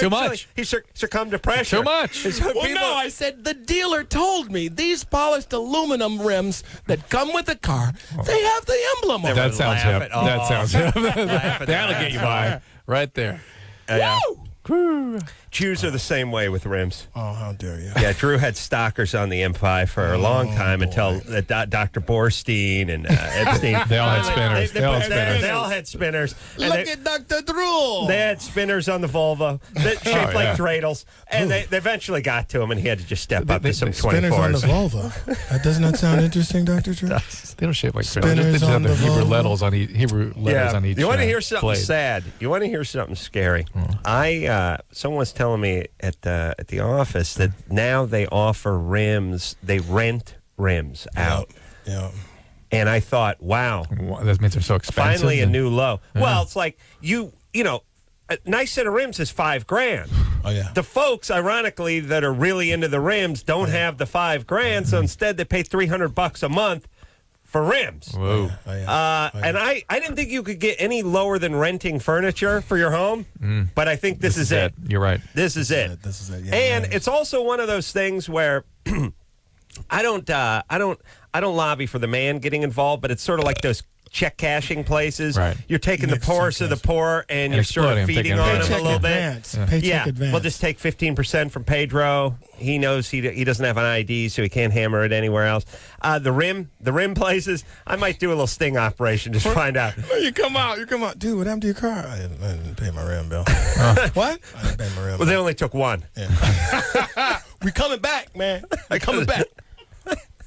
Too much. He succumbed to pressure. Too much. No, I said the dealer told me these polished aluminum rims that come with the car, they have the emblem on That it. sounds hip. That sounds hip. That'll get you by. Right there. Jews are the same way with rims. Oh, how dare you. Yeah, Drew had stockers on the M5 for a long time until Dr. Borstein and Epstein. They all had spinners. They all had spinners. Look at Dr. Drew. They had spinners on the Volvo that shaped like dreidels, and they eventually got to him, and he had to just step up to some 24s. Spinners on the Volvo. That does not sound interesting, Dr. Drew. They don't shape like Spinners spinners. They just have on the the Hebrew Volvo. letters on each. You want to hear something blade. sad? You want to hear something scary? Someone was telling me at the office that now they offer rims. They rent rims out. Yeah. And I thought, wow, That means they're so expensive. finally a new low. Well, it's like you know, a nice set of rims is $5,000. Oh, yeah. The folks, ironically, that are really into the rims don't have the $5,000, so instead they pay $300 a month for rims. Whoa. And I didn't think you could get any lower than renting furniture for your home, but I think this is it. You're right. This is it. This is it. Yeah, And man. it's also one of those things where I don't lobby for the man getting involved, but it's sort of like those check cashing places. Right. You're taking the Mixed poorest check of the poor and you're sort exploiting of them, feeding taking on them advantage. a little bit. Advance. Paycheck advance. We'll just take 15% from Pedro. He knows he doesn't have an ID, so he can't hammer it anywhere else. The rim places, I might do a little sting operation just to find out. You come out. Dude, what happened to your car? I didn't pay my rim bill. What? I didn't pay my rim Well, they only took one. Yeah. We coming back, man. We coming back.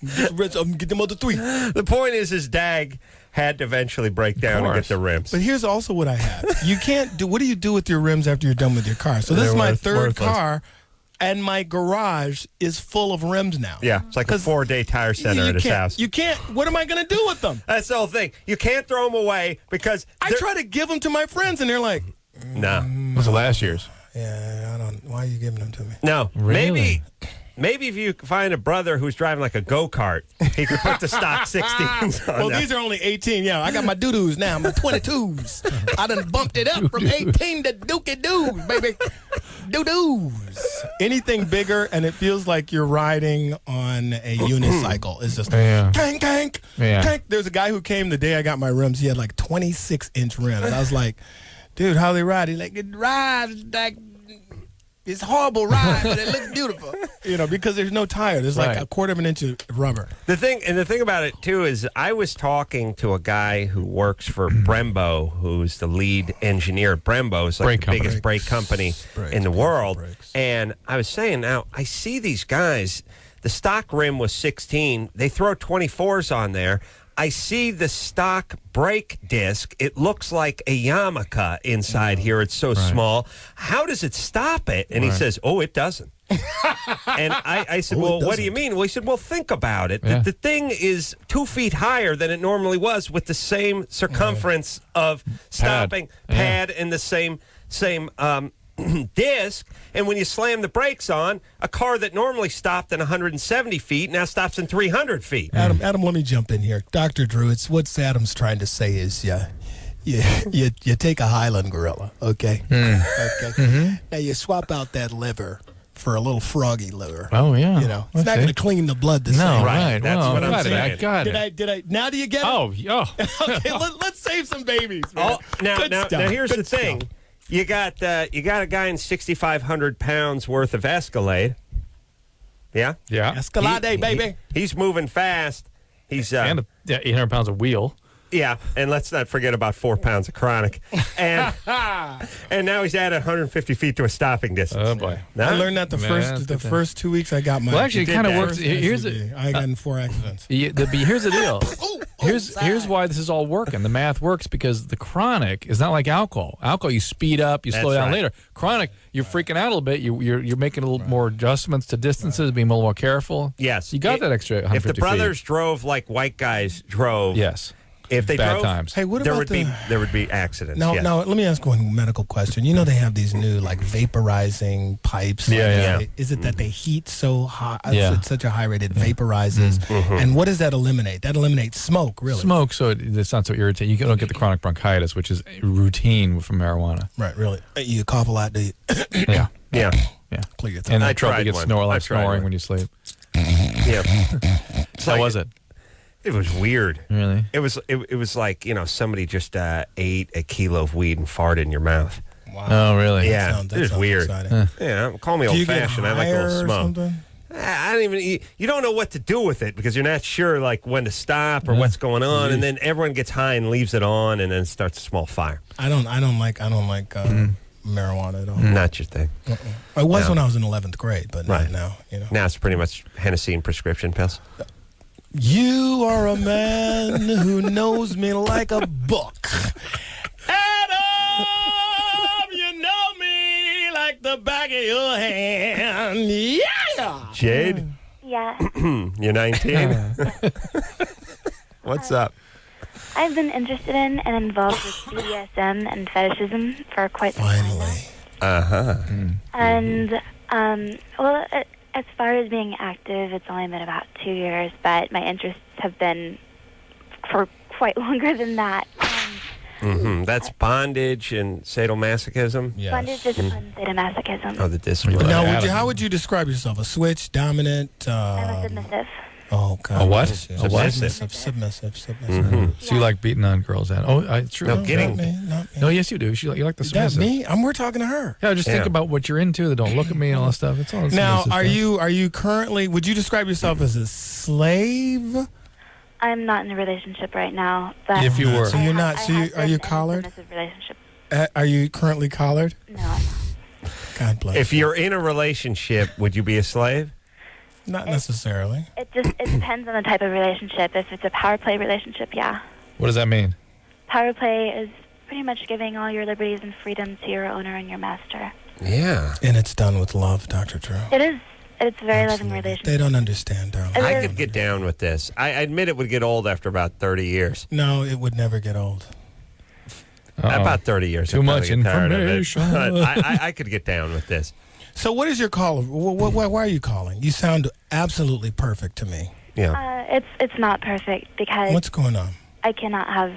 Get them other 3. The point is Dag had to eventually break down and get the rims. But here's also what I have. You can't do. What do you do with your rims after you're done with your car? So this is my third worthless. car, and my garage is full of rims now. Yeah, it's like a 4-day tire center at his house. You can't. What am I going to do with them? That's the whole thing. You can't throw them away because I try to give them to my friends, and they're like, no. What's the last year's? "Yeah, I don't. Why are you giving them to me?" No, Really? Maybe if you find a brother who's driving like a go-kart, he could put the stock 16s on Well, there. these are only 18. Yeah, I got my doo-doos now. My 22s. I done bumped it up from 18 to dookie-doos, baby. Doo-doos. Anything bigger, and it feels like you're riding on a unicycle. It's just tank, tank, tank. There's a guy who came the day I got my rims. He had like 26-inch rims. I was like, dude, how they ride? He's like, it rides like... It's a horrible ride, but it looks beautiful. Because there's no tire. There's like a quarter of an inch of rubber. The thing about it too is I was talking to a guy who works for Brembo, who's the lead engineer at Brembo. It's like the biggest brake company in the world. And I was saying, now I see these guys. The stock rim was 16. They throw 24s on there. I see the stock brake disc. It looks like a yarmulke inside here. It's so small. How does it stop it? And he says, oh, it doesn't. And I said, well, what do you mean? Well, he said, well, think about it. The thing is 2 feet higher than it normally was with the same circumference of stopping pad and the same disc. And when you slam the brakes on, a car that normally stopped in 170 feet now stops in 300 feet. Adam, let me jump in here. Dr. Drew, it's what Adam's trying to say is, you take a Highland gorilla, okay? Okay. Now you swap out that liver for a little froggy liver. Oh, yeah. You know, it's not going to clean the blood the same. No, Right, that's what I'm saying. I got it. Did I? Now do you get it? Oh. Okay, let's save some babies. Man. Now, here's the thing. You got a guy in 6,500 pounds worth of Escalade. Yeah? Yeah. Escalade, baby. He's moving fast. He's And 800 pounds of wheel. Yeah, and let's not forget about 4 pounds of chronic. And now he's added 150 feet to a stopping distance. Oh, boy. No? I learned that the first 2 weeks I got my. Well, actually, it kind of works. I got in 4 accidents. Here's the deal. Here's why this is all working. The math works because the chronic is not like alcohol. Alcohol, you speed up, you slow down later. Chronic, you're freaking out a little bit. You're making a little more adjustments to distances, being a little more careful. Yes. You got that extra 150 If the brothers drove like white guys drove. Yes. If they Bad drove, times. Hey, what there about would be accidents. Now, yes. now, let me ask one medical question. You know they have these new like vaporizing pipes. Yeah. Is it that they heat so high? Yeah. At such a high rate it vaporizes. And what does that eliminate? That eliminates smoke, really. Smoke, so it's not so irritating. You don't get the chronic bronchitis, which is routine from marijuana. Right, really. You cough a lot, do you? Yeah. Yeah. Clear your throat. And I the trouble tried gets one. snoring one. when you sleep. Yeah. How was it? It was weird. Really? It was like, somebody just ate a kilo of weed and farted in your mouth. Wow. Oh, really? Yeah, That it was sounds weird. exciting. Yeah, call me Do you get old-fashioned. I like a higher little or smoke. something? I don't even. You don't know what to do with it because you're not sure like when to stop or what's going on, and then everyone gets high and leaves it on, and then it starts a small fire. I don't like marijuana at all. Not your thing. I was when I was in 11th grade, but not now. Now it's pretty much Hennessy and prescription pills. You are a man who knows me like a book. Adam, you know me like the back of your hand. Yeah. Jade, Yeah. you're 19. What's up? I've been interested in and involved with BDSM and fetishism for quite some time now. And, as far as being active, it's only been about 2 years, but my interests have been for quite longer than that. That's bondage and sadomasochism. Yes. Bondage, discipline, sadomasochism. Oh, the discipline. Now, how would you describe yourself? A switch, dominant? I'm a submissive. Oh, God. A what? Submissive. A what? Submissive. So you like beating on girls? It's true. No kidding. Not me. No, yes, you do. You like the That's submissive. me. We're talking to her. Yeah, just think Yeah. about what you're into. That don't look at me and all that stuff. It's all Now, submissive stuff. are you currently? Would you describe yourself as a slave? I'm not in a relationship right now, but If you were. So you're not. I So have are been you in a collared? submissive relationship. Are you currently collared? No, I'm not. God bless. If you're in a relationship, would you be a slave? Not necessarily. It depends on the type of relationship. If it's a power play relationship, yeah. What does that mean? Power play is pretty much giving all your liberties and freedom to your owner and your master. Yeah. And it's done with love, Dr. Drew. It is. It's a very loving Absolutely. relationship. They don't understand, darling. I could get down with this. I admit it would get old after about 30 years. No, it would never get old. About 30 years. Too I'd much probably get tired of it. information. But I could get down with this. So what is your call? Why are you calling? You sound absolutely perfect to me. Yeah. It's not perfect because What's going on? I cannot have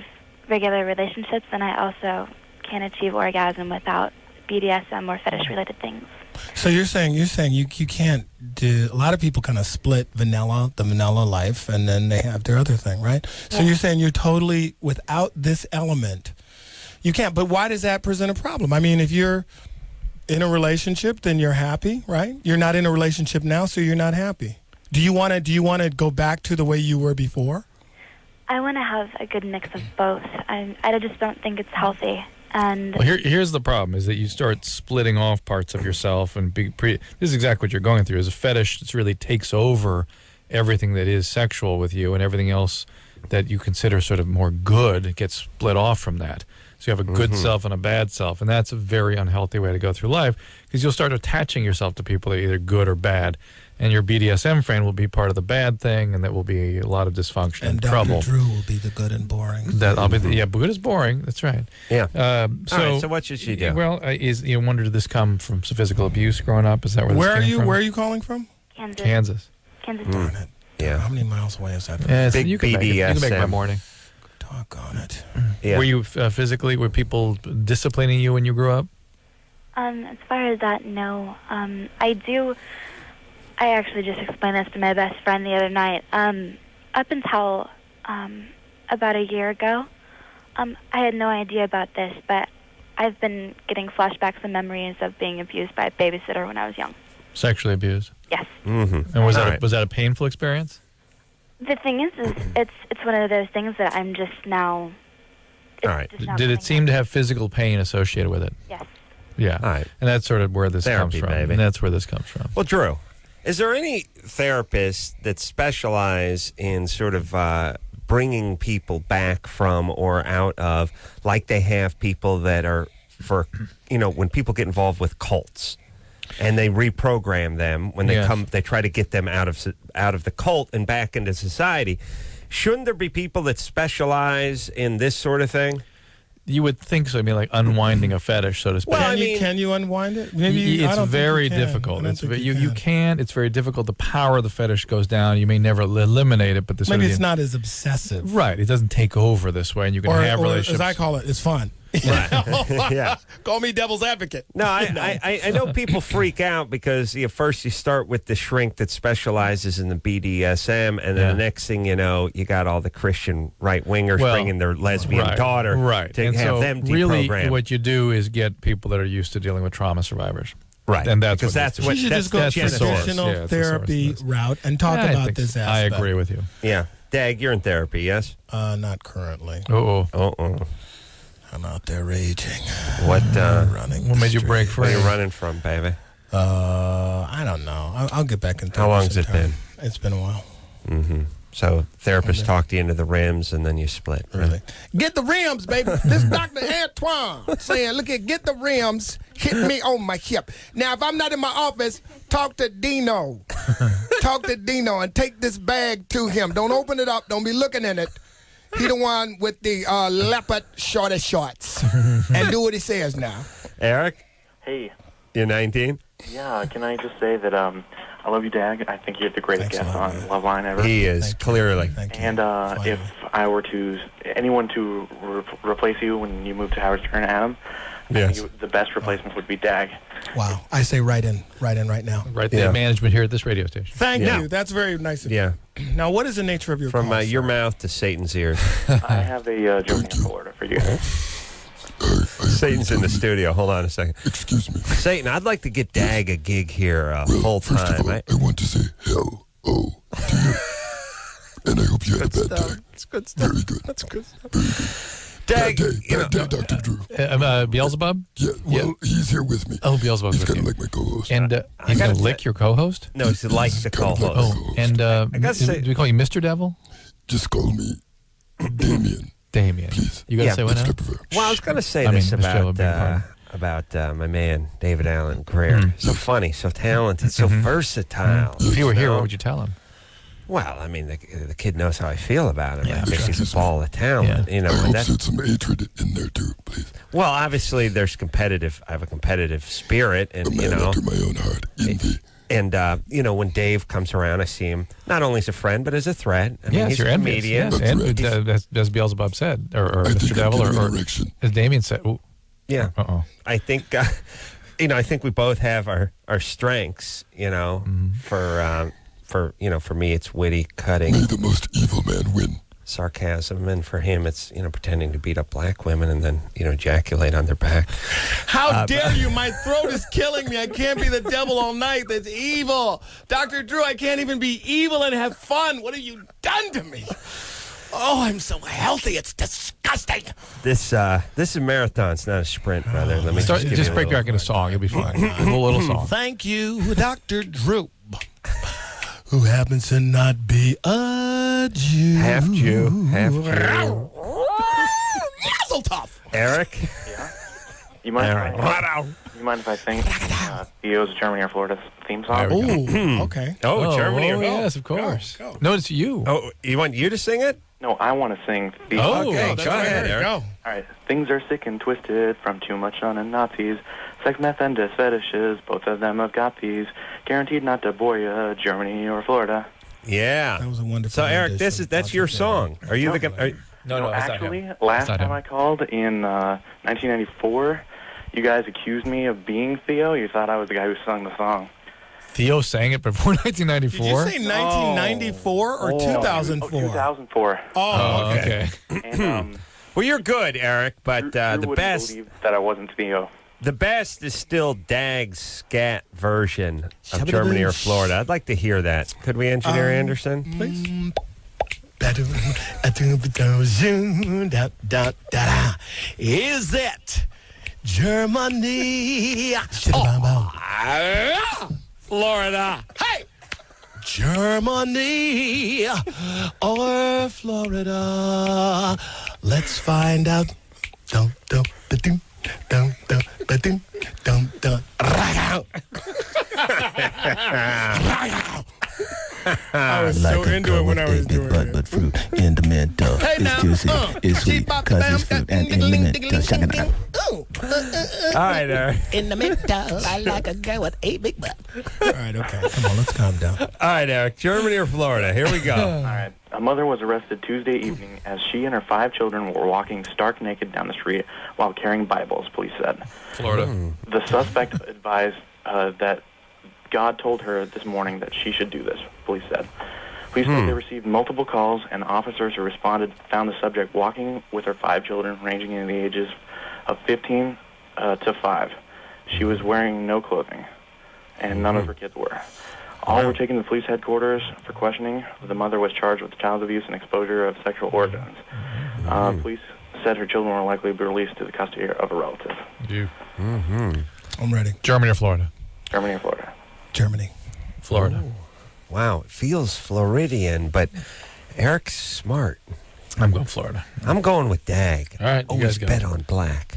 regular relationships, and I also can't achieve orgasm without BDSM or fetish-related things. So you're saying you can't do. A lot of people kind of split the vanilla life, and then they have their other thing, right? So you're saying you're totally without this element. You can't. But why does that present a problem? I mean, if you're in a relationship, then you're happy, right? You're not in a relationship now, so you're not happy. Do you want to go back to the way you were before? I want to have a good mix of both. I just don't think it's healthy And Well, here's the problem: is that you start splitting off parts of yourself, and this is exactly what you're going through. Is a fetish that really takes over everything that is sexual with you, and everything else that you consider sort of more good gets split off from that. So you have a good self and a bad self, and that's a very unhealthy way to go through life, because you'll start attaching yourself to people that are either good or bad, and your BDSM friend will be part of the bad thing, and that will be a lot of dysfunction and trouble. Dr. Drew will be the good and boring. I'll be good is boring. That's right. Yeah. So, all right, so what should she do? Well, you wonder, did this come from some physical abuse growing up? Is that where this Where are came you? from? Where are you calling from? Kansas. Darn it. Yeah. How many miles away is that from? Yeah, Big you can make it. You can make my BDSM. morning. Doggone it. Yeah. Were you were people disciplining you when you grew up? as far as that, no. I actually just explained this to my best friend the other night. Up until about a year ago, I had no idea about this, but I've been getting flashbacks and memories of being abused by a babysitter when I was young. Sexually abused? Yes. Mm-hmm. And was that a painful experience? The thing is it's one of those things that I'm just now... All right. Did it seem to have physical pain associated with it? Yes. Yeah. All right. And that's sort of where this Therapy, comes from. baby. And that's where this comes from. Well, Drew, is there any therapists that specialize in sort of bringing people back from or out of, like they have people that are for, when people get involved with cults and they reprogram them when they come, they try to get them out of the cult and back into society. Shouldn't there be people that specialize in this sort of thing? You would think so. I mean, like unwinding a fetish, so to speak. Well, can you unwind it? It's very difficult. You can. It's very difficult. The power of the fetish goes down. You may never eliminate it, but maybe it's not as obsessive. Right. It doesn't take over this way, and you can have relationships. As I call it, it's fun. Right. Yeah. Call me devil's advocate. No, I know people freak out because first you start with the shrink that specializes in the BDSM, and then the next thing you know, you got all the Christian right-wingers bringing their lesbian daughter to and have so them deprogrammed. Really, what you do is get people that are used to dealing with trauma survivors. Right. And that's because what you should just go that's the source. traditional therapy route and talk about this aspect. I agree with you. Yeah. Dag, you're in therapy, yes? Not currently. Uh-oh. I'm out there raging. What running? What made you break free? Where are you running from, baby? I don't know. I'll get back in touch. How long's it been? It's been a while. Mm-hmm. So therapist talked you into the rims, and then you split. Right? Really? Get the rims, baby. This Dr. Antoine saying, look at, get the rims, hit me on my hip. Now, if I'm not in my office, talk to Dino. Talk to Dino and take this bag to him. Don't open it up. Don't be looking in it. He the one with the leopard shorty shorts. And do what he says now. Eric? Hey. You're 19? Yeah, can I just say that I love you, Dag. I think you're the greatest guest on Loveline ever. He is, clearly. And if I were anyone to replace you when you move to Howard Stern, Adam, I think the best replacement would be Dag. Wow. I say right in right now. Right there, management here at this radio station. Thank you. That's very nice of you. Yeah. Now, what is the nature of your From call, your mouth to Satan's ears. I have a joking order for you. Satan's in the studio. Hold on a second. Excuse me. Satan, I'd like to get Dag a gig here full time. First of all, I want to say hello to you. And I hope you had a bad time. It's good stuff. Very good. That's good stuff. Very good. Dag, bad day, Dr. Drew. Beelzebub? Yeah, well, he's here with me. Oh, Beelzebub's He's with kind you. of like my co-host. And he's going to lick your co-host? No, he's like the co-host. Oh, and I gotta say, do we call you Mr. Devil? Just call me Damien. Damien. Please. You got to say what now? Well, I was going to say this about my man, David Alan Grier. So funny, so talented, so versatile. If you were here, what would you tell him? Well, I mean, the kid knows how I feel about him. Yeah, I think he's a ball of talent. Yeah. I hope there's some hatred in there too, please. Well, obviously, there's competitive. I have a competitive spirit, and A man after my own heart. Envy. And when Dave comes around, I see him not only as a friend but as a threat. I mean, he's you're a envious. comedian. Yes. And as Beelzebub said, or Mr. Devil, or as Damien said. Ooh. Yeah. I think. I think we both have our strengths. For me, it's witty, cutting. May the most evil man win. Sarcasm, and for him, it's pretending to beat up black women and then ejaculate on their back. How dare you? My throat is killing me. I can't be the devil all night. That's evil. Dr. Drew, I can't even be evil and have fun. What have you done to me? Oh, I'm so healthy. It's disgusting. This is a marathon. It's not a sprint, brother. Let me Just break back into song. You'll be fine. A little song. Thank you, Dr. Drew, who happens to not be a Jew. Half Jew. Mazel tov. Eric? Yeah? You mind if I sing Theo's Germany or Florida theme song? Oh, okay. Germany. Oh, yes, of course. Go. No, it's you. Oh, you want you to sing it? No, I want to sing Theo. Oh, okay. that's Go right. ahead, Eric. Go. All right. Things are sick and twisted from too much sun and Nazis. Sex, meth, and fetishes, both of them have got these. Guaranteed not to bore ya, Germany or Florida. Yeah. That was a wonderful So, Eric, rendition. that's your song. Are you the guy? No, that's not Actually, him. last That's not time him. I called in 1994, you guys accused me of being Theo. You thought I was the guy who sung the song. Theo sang it before 1994. Did you say 1994 or 2004? 2004. Oh, okay. And Well, you're good, Eric, but Drew the wouldn't best believe that I wasn't Theo. the best is still Dag's scat version of Germany or Florida. I'd like to hear that. Could we, Engineer Anderson? Please. Is it Germany? Florida. Hey! Germany or Florida? Let's find out. Dum dum ba-dum, dum dum ba-dum, dum dum. I was so into it when I was doing it. But fruit in the middle. Hey, It's now, juicy, it's sweet, cause it's fruit, and in the middle, All right, Eric. In the middle, I like a girl with a big butt. All right, okay. Come on, let's calm down. All right, Eric. Germany or Florida? Here we go. All right. A mother was arrested Tuesday evening as she and her 5 children were walking stark naked down the street while carrying Bibles, police said. Florida. The suspect advised that God told her this morning that she should do this, police said. Police said they received multiple calls, and officers who responded found the subject walking with her 5 children, ranging in the ages of 15 to 5. She was wearing no clothing, and none of her kids were. All were taken to police headquarters for questioning. The mother was charged with child abuse and exposure of sexual organs. Police said her children were likely to be released to the custody of a relative. You. I'm ready. Germany or Florida? Germany or Florida? Germany. Florida. Wow, it feels Floridian, but Eric's smart. I'm going Florida. I'm going with Dag. All right, you Always guys go. bet on black.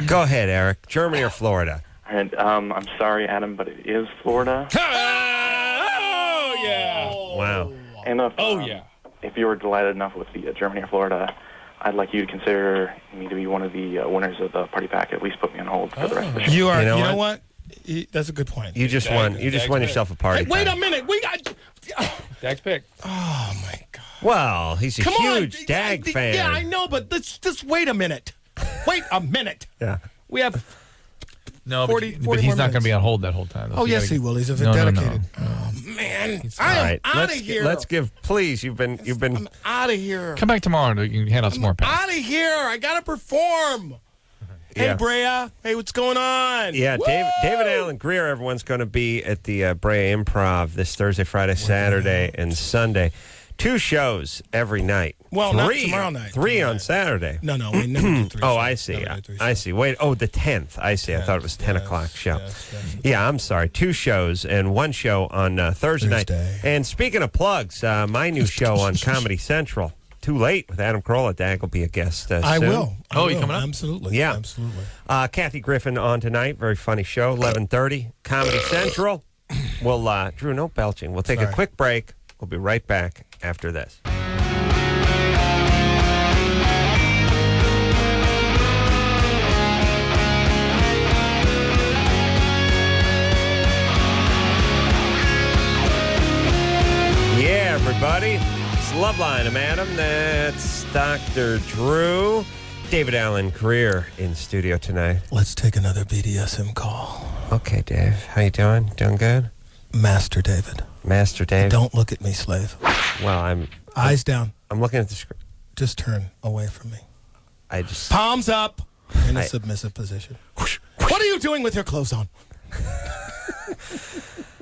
Go ahead, Eric. Germany or Florida? All right, I'm sorry, Adam, but it is Florida. Oh, yeah. Wow. And yeah. If you were delighted enough with the Germany or Florida, I'd like you to consider me to be one of the winners of the party pack. At least put me on hold for the rest of the show. You are. You know You know what? what? That's a good point. You just won. You just won yourself a party. Hey, wait pack. a minute. We got. Dag's pick. Oh my God. Well, he's a Come huge on. Dag fan. Yeah, I know, but let's just wait a minute. Wait a minute. Yeah. We have. No, 40 but he's more not going to minutes. be on hold that whole time. Oh, yes, he will. He's a No. dedicated. Oh man, I All am right. out of here. Let's give. Please, you've been. I'm out of here. Come back tomorrow and you can hand out some more packs. Out of here. I gotta perform. Hey, Yeah. Brea. Hey, what's going on? Yeah, Woo! David Alan Grier, everyone's going to be at the Brea Improv this Thursday, Friday, Saturday, and Sunday. 2 shows every night. Well, 3, not tomorrow night. 3 on Saturday. No, we never do 3 Oh, shows. I see. Never do 3 I shows. see. Wait. Oh, the 10th. I see. I thought it was 10 o'clock show. yes. Yeah, I'm sorry. 2 shows and 1 show on Thursday night. And speaking of plugs, my new show on Comedy Central, Too Late with Adam Carolla. Dag will be a guest I soon. will. Oh, you coming up? Absolutely. Yeah. Absolutely. Kathy Griffin on tonight. Very funny show. 11:30. Comedy Central. We'll Drew, no belching. We'll take a Sorry. quick break. We'll be right back after this. Yeah, everybody. It's Loveline. I'm Adam. That's Dr. Drew. David Alan Grier in studio tonight. Let's take another BDSM call. Okay, Dave. How you doing? Doing good? Master David. Master Dave. Don't look at me, slave. Well, Eyes down. I'm looking at the script. Just turn away from me. I just... Palms up in a submissive position. What are you doing with your clothes on?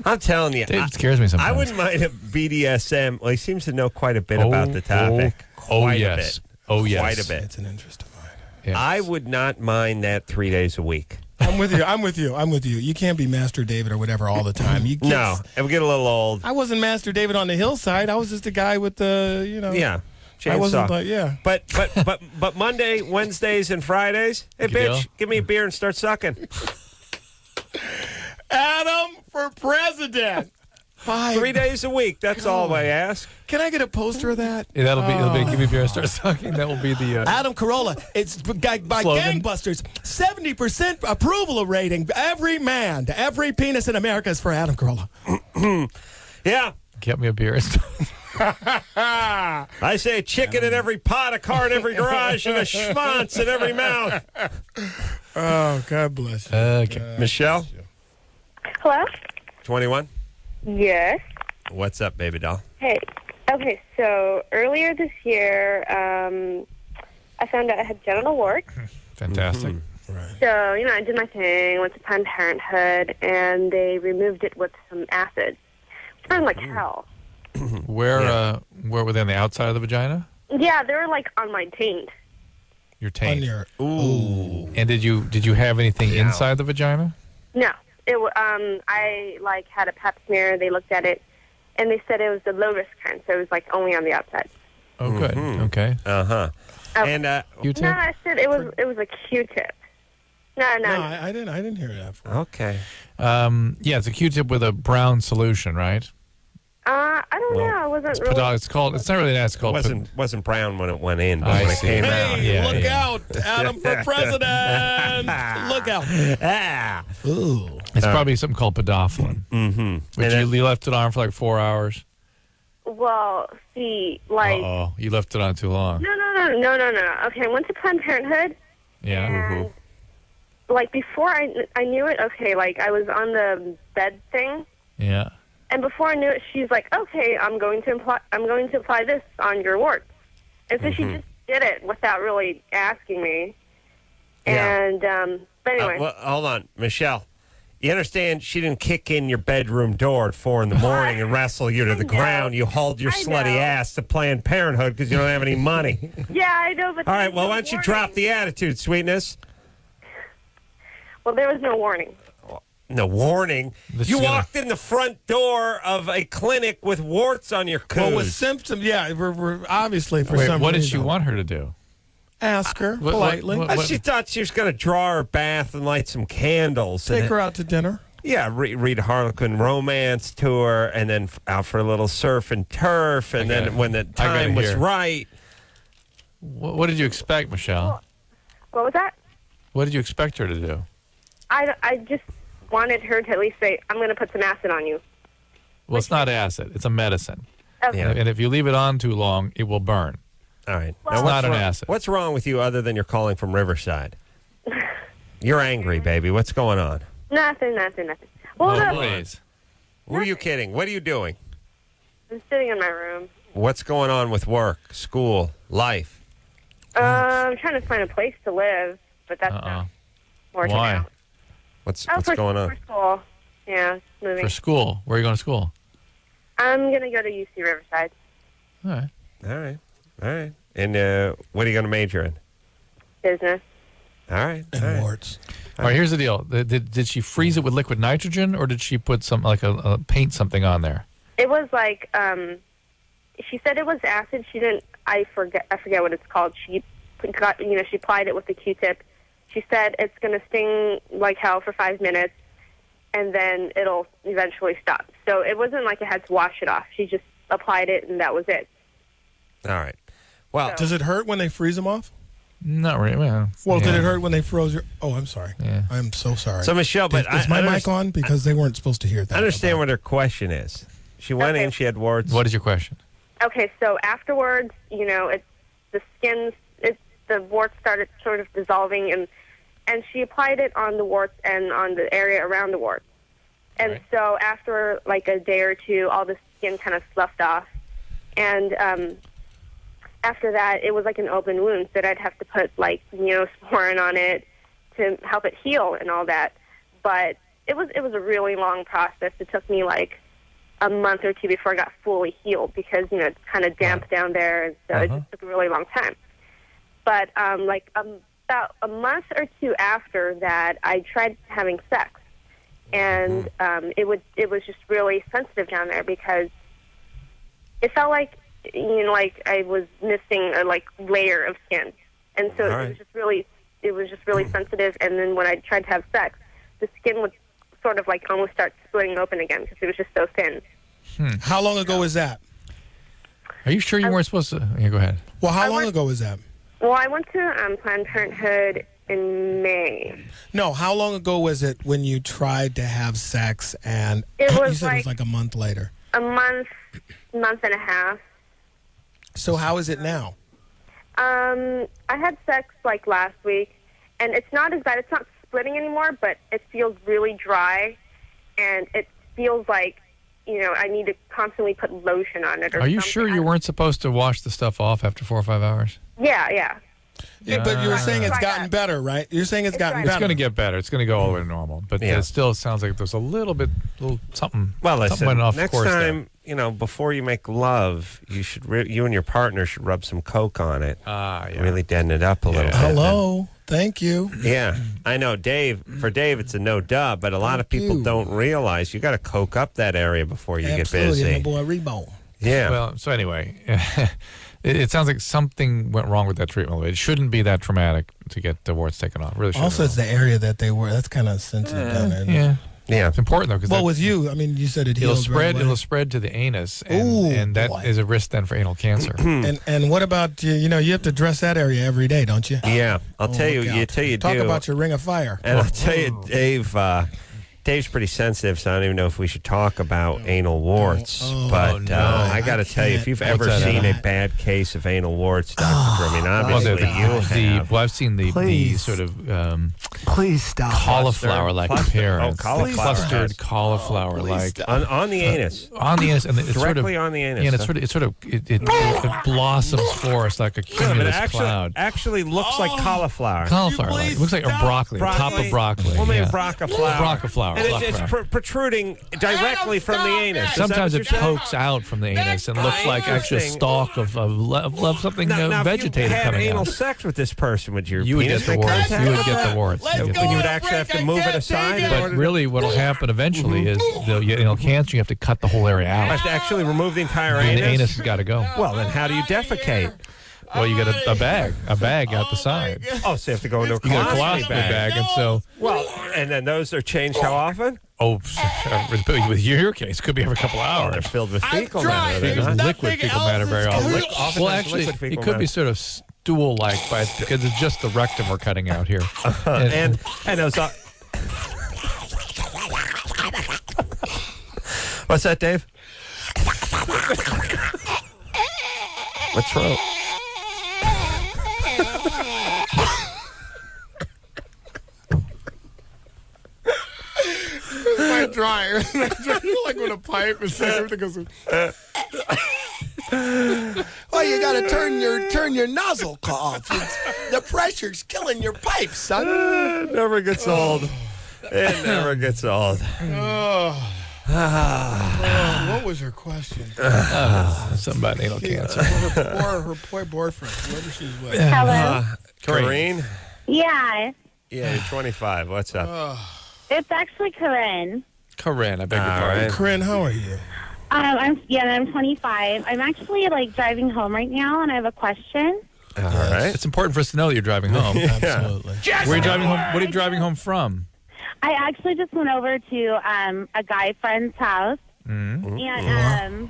I'm telling you. It scares me sometimes. I wouldn't mind a BDSM. Well, he seems to know quite a bit about the topic. Quite a bit. Oh, yes. Quite a bit. It's an interest of mine. Yes. I would not mind that 3 days a week. I'm with you. You can't be Master David or whatever all the time. You can't, No, it would get a little old. I wasn't Master David on the hillside. I was just a guy with the, Yeah. Chainsaw. I wasn't like, yeah. But Monday, Wednesdays, and Fridays, hey, Good bitch, deal. give me a beer and start sucking. Adam for president. 3 days a week. That's all I ask. Can I get a poster of that? Yeah, it'll be give me a beer and start sucking. That will be the Adam Carolla. It's by Slogan. gangbusters. 70% approval rating. Every man to every penis in America is for Adam Carolla. Yeah. get me a beer and start. I say a chicken in every pot, a car in every garage, and a schwanz in every mouth. Oh, God bless you. Okay. Michelle, Hello? 21. Yes. What's up, baby doll? Hey. Okay, so earlier this year, I found out I had genital warts. Fantastic. So, I did my thing, went to Planned Parenthood, and they removed it with some acid. It burned like hell. Where were they on the outside of the vagina? Yeah, they were like on my taint. Your taint. Ooh. And did you have anything inside the vagina? No. I had a pap smear. They looked at it, and they said it was the low risk kind, so it was only on the outside. Oh, good. Okay. Uh-huh. Okay. And Q-tip? No, I said it was a Q-tip. No. I didn't hear that. Okay. Yeah, it's a Q-tip with a brown solution, right? I don't know. I wasn't really. It's not really that. It's called. Wasn't brown when it went in, but I when it see. came Hey, out. Yeah, look yeah. out, Adam for president. Look out. Ah. Ooh. It's probably something called podophyllin. Mm-hmm. Which you left it on for like 4 hours. Well, see, Uh-oh. You left it on too long. No. Okay, I went to Planned Parenthood. Yeah. And, before I knew it, okay, I was on the bed thing. Yeah. And before I knew it, she's like, "Okay, I'm going to apply this on your warts." And so she just did it without really asking me. Yeah. And but anyway, Well, hold on, Michelle. You understand she didn't kick in your bedroom door at 4 in the morning and wrestle you to the ground. You hauled your I slutty know. ass to Planned Parenthood because you don't have any money. yeah, I know. But All there right, was well, no why don't you warning. drop the attitude, sweetness? Well, there was no warning. No warning. This You is gonna- walked in the front door of a clinic with warts on your coos. Well, with symptoms, yeah, we're obviously for Wait, some what did reason. she want her to do? Ask her What- politely. what- She thought she was going to draw her bath and light some candles. Take and her out to dinner. Yeah, read Harlequin romance to her, and then out for a little surf and turf, and Okay. then when the I gotta time was hear. right. What did you expect, Michelle? What was that? What did you expect her to do? I just wanted her to at least say, "I'm going to put some acid on you." Well, it's not acid. It's a medicine. Okay. Yeah. And if you leave it on too long, it will burn. All right. It's not an wrong, acid. What's wrong with you other than you're calling from Riverside? You're angry, baby. What's going on? Nothing. Well, Oh, no, please. Who are you kidding? What are you doing? I'm sitting in my room. What's going on with work, school, life? I'm trying to find a place to live, but that's not working Why? out. What's for, going on? For school. Yeah, moving. For school. Where are you going to school? I'm going to go to UC Riverside. All right. All right. And what are you going to major in? Business. All right. And warts. All right, here's the deal. Did she freeze it with liquid nitrogen, or did she put some a paint something on there? It was she said it was acid. She didn't. I forget what it's called. She got. She applied it with the Q-tip. She said it's going to sting like hell for 5 minutes, and then it'll eventually stop. So it wasn't like I had to wash it off. She just applied it, and that was it. All right. Well, Does it hurt when they freeze them off? Not really. Well, Did it hurt when they froze your... Oh, I'm sorry. Yeah. I'm so sorry. So, Michelle, but is my mic on? Because they weren't supposed to hear that. I understand what her question is. She went in, she had warts. What is your question? Okay, so afterwards, it's the skin, the warts started sort of dissolving, and she applied it on the warts and on the area around the warts. And so after like a day or two, all the skin kind of sloughed off. And after that, it was like an open wound, so I'd have to put like neosporin on it to help it heal and all that. But it was a really long process. It took me like a month or two before I got fully healed because, you know, it's kind of damp down there, and so it just took a really long time. But about a month or two after that, I tried having sex, and it was just really sensitive down there because it felt like, you know, like I was missing a layer of skin, and so it was just really sensitive. And then when I tried to have sex, the skin would sort of like almost start splitting open again because it was just so thin. How long ago was that? Are you sure you weren't supposed to? Yeah, go ahead. Well, how long ago was that? Well, I went to Planned Parenthood in May. No, how long ago was it when you tried to have sex and It was you said it was like a month later? A month and a half. So how is it now? I had sex like last week, and it's not as bad. It's not splitting anymore, but it feels really dry, and it feels like, you know, I need to constantly put lotion on it. Or Are you something. sure you weren't supposed to wash the stuff off after 4 or 5 hours? Yeah. Yeah, but you were saying it's gotten better, right? You're saying it's gotten better. It's going to get better. It's going to go all the way to normal. But it still sounds like there's a little something. Well, listen, something went off next course time, there. you know, before you make love, you should you and your partner should rub some Coke on it. Really deaden it up a little bit. Hello. Thank you. Yeah, I know, Dave. For Dave, it's a no duh, but a lot of people don't realize you got to coke up that area before you get busy. My boy Rebo. Yeah. Well, so anyway, it sounds like something went wrong with that treatment. It shouldn't be that traumatic to get the warts taken off. Really shouldn't. Also, it's the area that they were. That's kind of sensitive down there. Yeah, it's important though. Well, with you, I mean, you said it heals right away. It'll spread to the anus, and that is a risk then for anal cancer. and what about you know, you have to dress that area every day, don't you? Yeah, I'll tell you. You Talk do. about your ring of fire. And I'll tell you, Dave. Dave's pretty sensitive, so I don't even know if we should talk about anal warts. But I got to tell you, if you've ever seen a bad case of anal warts, Dr. Drew, I mean, obviously you have. Well, I've seen the sort of please stop cauliflower-like appearance. Clustered cauliflower-like on the anus. On the anus, and it's directly on the anus. Yeah, and it blossoms for us like a cumulus cloud. Actually looks like cauliflower. Cauliflower-like. It looks like a broccoli, top of broccoli. Well, maybe broccaflower. Broccaflower. And it's protruding directly from the anus. Sometimes it pokes out from the anus and looks like actually a stalk of something vegetative coming out. If you had anal sex with this person, would your penis get the warts. You would get the warts. And you would actually have to move it aside. But really, what will happen eventually is you'll get anal cancer. You have to cut the whole area out. You have to actually remove the entire anus. anus. The anus has got to go. Well, then how do you defecate? Well, you get a bag out the side. Oh, so you have to go into a colostomy bag. And so. Well, and then those are changed how often? Oh, with your case, could be every couple hours. They're filled with fecal matter. They're not liquid fecal matter very often. Well, actually, it could be sort of stool-like, because it's just the rectum we're cutting out here. And those. What's that, Dave? What's wrong? My dryer. Like with a pipe and everything goes. Well, you got to turn your nozzle off. The pressure's killing your pipes, son. It never gets old. It never gets old. What was her question? Something about anal cancer. Her poor boyfriend, whoever she's with. Hello. Corinne? Yeah. Yeah, you're 25. What's up? It's actually Corinne. Corinne, I beg your pardon. Corinne, how are you? I'm 25. I'm actually driving home right now, and I have a question. All right. It's important for us to know that you're driving home. Absolutely. Where are you driving home? What are you driving home from? I actually just went over to a guy friend's house. And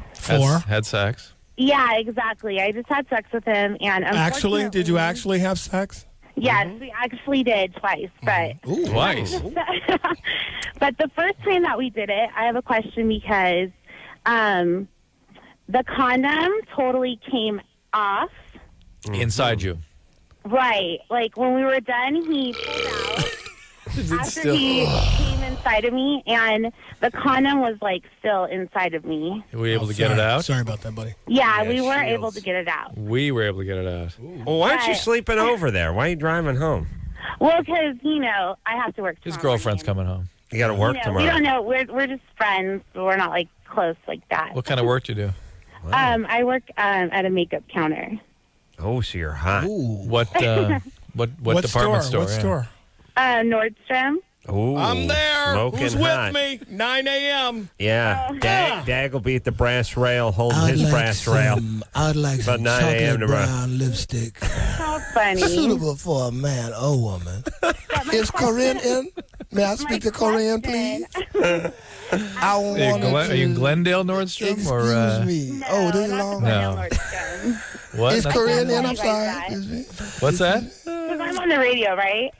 had sex. Yeah, exactly. I just had sex with him, and actually, did you actually have sex? Yes, we actually did twice, but twice. But the first time that we did it, I have a question because the condom totally came off inside you. Right, like when we were done, he pulled out. After he came inside of me, and the condom was still inside of me. Were we able to get it out? Sorry about that, buddy. Yeah, we were able to get it out. We were able to get it out. Well, why aren't you sleeping over there? Why are you driving home? Well, because, I have to work His tomorrow girlfriend's morning. coming home. You got to work tomorrow. We don't know. We're just friends. But we're not like close like that. What kind of work do you do? I work at a makeup counter. Oh, so you're hot. What department store? What store? Nordstrom. Ooh, I'm there. smoking Who's hot. with me? 9 a.m. Yeah. Oh. Dag will be at the brass rail holding his brass rail. I'd like About some 9 a.m. chocolate tomorrow. brown lipstick. How funny. Suitable for a man or woman. Is Corinne in? May I speak to Corinne, please? I want Are you in Glendale Nordstrom? Excuse or, me. Oh, this is long? No. What? Is Corinne in? I'm Like sorry. that. What's that? Because I'm on the radio, right?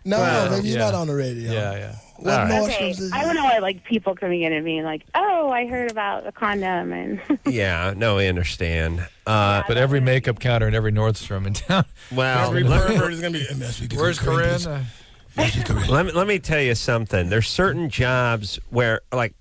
No, Well, baby, you're yeah. not on the radio. Yeah. What All right. Okay. Nordstroms is I don't know why like people coming in and being like, "Oh, I heard about a condom," and Yeah, no, I understand. But every makeup counter in every Nordstrom in town. Well, Every pervert is going to be. Where's Corinne? let me tell you something. There's certain jobs where, like,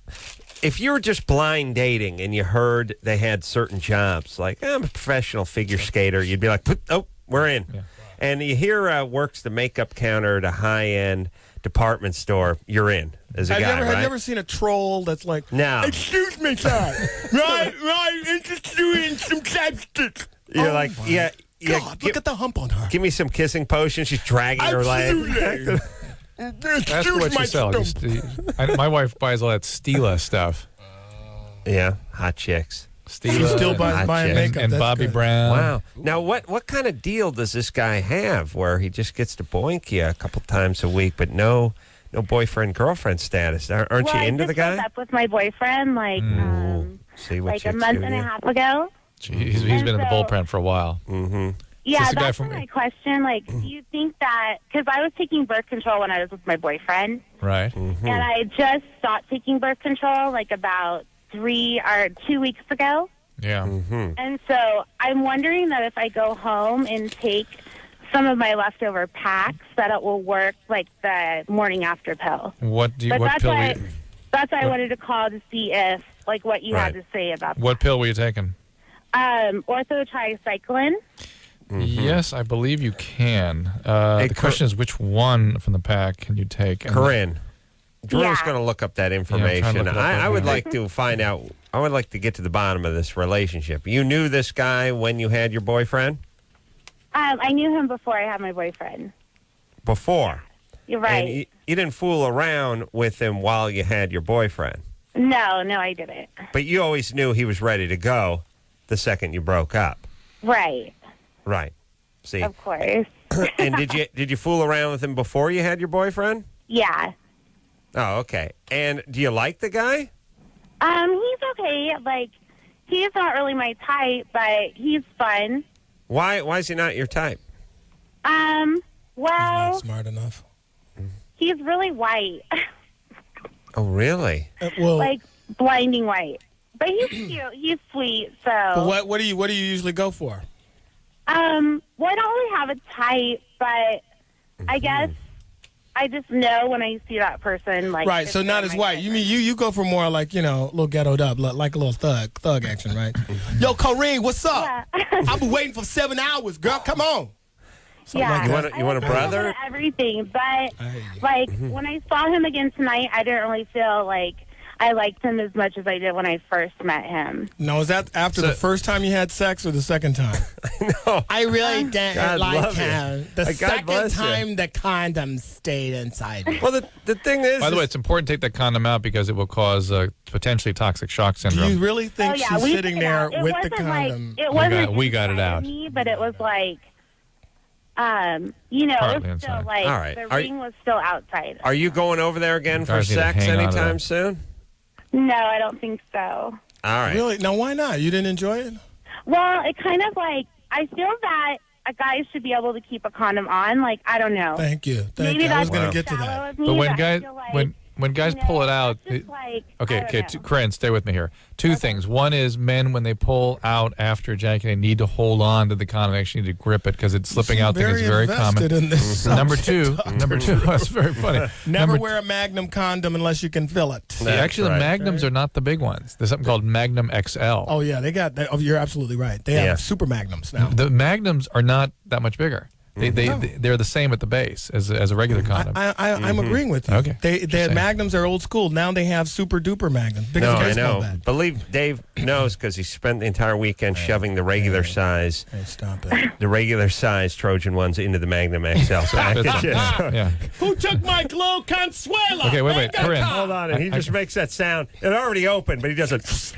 if you were just blind dating and you heard they had certain jobs, like, I'm a professional figure skater, you'd be like, oh, we're in. Yeah. And you hear works the makeup counter at a high-end department store, you're in as a guy, Have right? you ever seen a troll that's like, No. excuse me, sir. right, interested in some chapstick. You're like, yeah. God, look at the hump on her. Give me some kissing potion. She's dragging her leg. Absolutely. That's what you sell. My wife buys all that Stila stuff. Yeah, hot chicks. Stila. She still Hot buying chicks. makeup. And That's Bobby good. Brown. Wow. Now, what kind of deal does this guy have where he just gets to boink you a couple times a week, but no boyfriend girlfriend status? Aren't you into the guy? I just broke up with my boyfriend like See what like a chicks month do and to a you? half ago. He's been in the bullpen for a while. Mm-hmm. Yeah, Just a guy that's from- my question. Like, do you think that because I was taking birth control when I was with my boyfriend, Right. Mm-hmm. and I just stopped taking birth control like about 2 weeks ago. Yeah. Mm-hmm. And so I'm wondering that if I go home and take some of my leftover packs, that it will work like the morning after pill. What That's pill? why I wanted to call to see if like what you had to say about What pill were you taking? orthotricycline. Yes, I believe you can. The question is, which one from the pack can you take? And Corinne, Drew's Yeah. going to look up that Yeah, I'm trying information. to look it up I right would now. like to find out. I would like to get to the bottom of this relationship. You knew this guy when you had your boyfriend? I knew him before I had my boyfriend. Before. You're right. And you didn't fool around with him while you had your boyfriend. No, I didn't. But you always knew he was ready to go the second you broke up. Right, Right. See. of course. And did you fool around with him before you had your boyfriend? Yeah. Oh, okay. And do you like the guy? He's okay. Like, he's not really my type, but he's fun. Why is he not your type? Well, Not smart enough. he's really white. Oh, really? Well, like blinding white. But he's cute. He's sweet. So but what do you usually go for? well, I don't really have a type, but I guess I just know when I see that person. Like, Right, so not as white. You mean you go for more like, a little ghettoed up, like a little thug action, right? Yo, Corinne, what's up? Yeah. I've been waiting for 7 hours, girl. Come on. Something Yeah. like that. You want a brother? Everything, but like Mm-hmm. when I saw him again tonight, I didn't really feel like I liked him as much as I did when I first met him. No, is that after the first time you had sex or the second time? No. I really didn't God like love you. him. The God second bless you. time, the condom stayed inside me. Well, the thing is... By the way, it's important to take that condom out because it will cause potentially toxic shock Do syndrome. you really think yeah, she's we sitting took it there out. It with the wasn't like- condom? it wasn't we got it inside out. of me, but it was like, it Partly was still inside. like All right. the Are ring was still outside. Are you going over there again for Guys need to sex hang on to anytime that. soon? No, I don't think so. All right. Really? No, why not? You didn't enjoy it? Well, it kind of like I feel that a guy should be able to keep a condom on. Like, I don't know. Thank you. Maybe you. I was that's going to get to shallow that. of me, But when I guys feel like, when guys pull it out, it's just like, I okay, don't know. Corinne, stay with me here. Two things. One is men when they pull out after ejaculating need to hold on to the condom. They actually need to grip it because it's slipping out. Thing is very common. invested in this Number subject, two, Dr. that's very funny. Never Number wear a Magnum condom unless you can fill it. Actually, right. the Magnums are not the big ones. There's something called Magnum XL. Oh, yeah, they got that. Oh, you're absolutely right. They Yeah. have super Magnums now. The Magnums are not that much bigger. They're the same at the base as a regular condom. I'm agreeing with you. Okay. They Magnums are old school. Now they have super duper Magnums. No, I know. Believe Dave knows because he spent the entire weekend shoving the regular size. Hey, stop it. The regular size Trojan ones into the Magnum XL package. Yeah. Who took my glow consuela? Okay, wait, Corinne. Hold on, and he just makes that sound. It already opened, but he doesn't.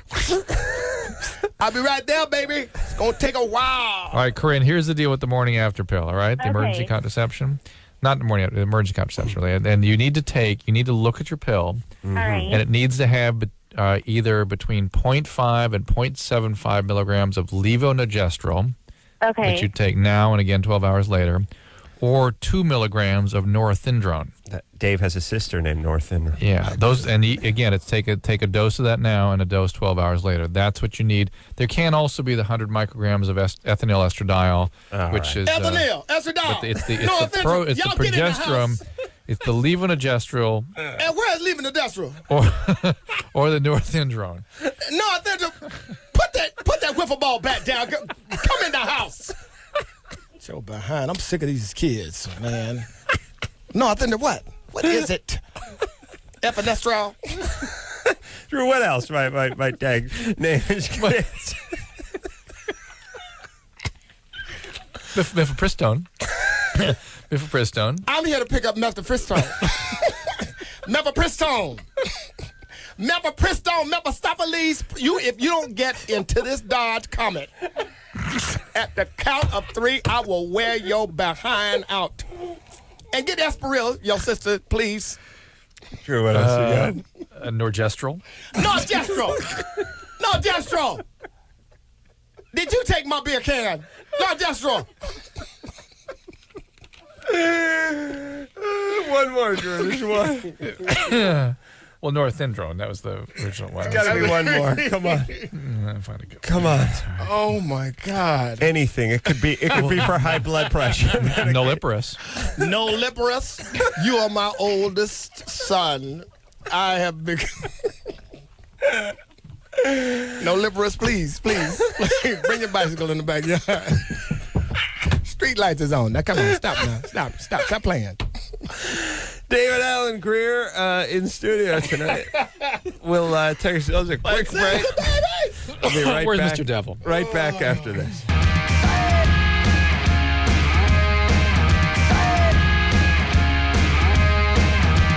I'll be right there, baby. It's going to take a while. All right, Corinne, here's the deal with the morning after pill, all right? The emergency contraception. Not the morning after, the emergency contraception, really. And you need to look at your pill. All right. And it needs to have either between 0.5 and 0.75 milligrams of levonorgestrel that you take now and again 12 hours later, or 2 milligrams of norethindrone. Dave has a sister named Northindrone. Yeah, those, and again, it's take a dose of that now and a dose 12 hours later. That's what you need. There can also be the 100 micrograms of ethinyl estradiol, which is ethinyl estradiol. But it's the progesterone. It's the levonorgestrel. And where's levonorgestrel? or the norethindrone. Norethindrone. Put that wiffle ball back down. Come in the house. So behind. I'm sick of these kids, man. Norethindrone, what? What is it? Epinestral. Drew, what else? My tag name is kids. Mifepristone. Mifepristone. I'm here to pick up mifepristone. Mifepristone. Mifepristone. Mephistopheles. If you don't get into this Dodge Comet, at the count of 3, I will wear your behind out. And get Esperil, your sister, please. Drew, what else you got? Norgestrel. Norgestrel. Norgestrel. Did you take my beer can? Norgestrel. One more, Drew. There's one. Well, norethindrone. That was the original one. Gotta be one more. Come on. Come on. Oh my God. Anything. It could be for high blood pressure. Noliparous. Noliparous. You are my oldest son. I have been. Noliparous, please. Bring your bicycle in the backyard. Street lights is on. Now come on, stop now. Stop playing. David Alan Grier in studio tonight. We'll take ourselves a quick break. We'll be right Where's back. Mr. Devil? Right back after this.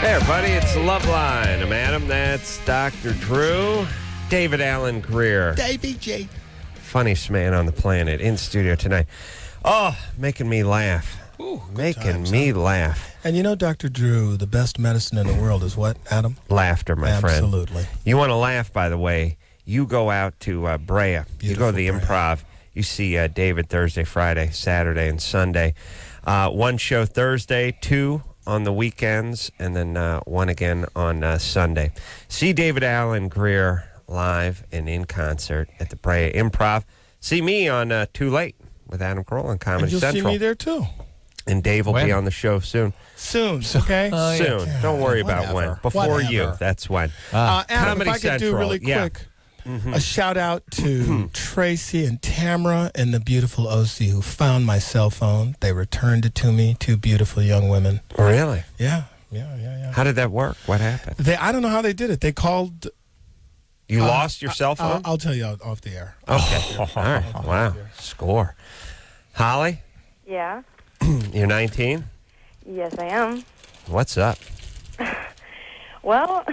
Hey, everybody, it's Loveline. I'm Adam. That's Dr. Drew. David Alan Grier. Davey J. Funniest man on the planet in studio tonight. Oh, making me laugh. Making me laugh. And you know, Dr. Drew, the best medicine in the world is what, Adam? Laughter, my friend. Absolutely. You want to laugh, by the way, you go out to Brea. You go to the Improv. You see David Thursday, Friday, Saturday, and Sunday. One show Thursday, 2 on the weekends, and then one again on Sunday. See David Alan Grier live and in concert at the Brea Improv. See me on Too Late with Adam Carolla on Comedy And you'll Central. see me there, too. And Dave will be on the show soon. Soon, okay? Soon. Don't worry about when. Before you. That's when. Adam, Comedy if I could Central. do really quick, a shout out to Tracy and Tamara and the beautiful OC who found my cell phone. They returned it to me. 2 beautiful young women. Really? Yeah. How did that work? What happened? I don't know how they did it. They called. You lost your cell phone? I'll tell you off the air. Okay. All right. Wow. Score. Holly, Yeah. you're 19? Yes, I am. What's up? Well,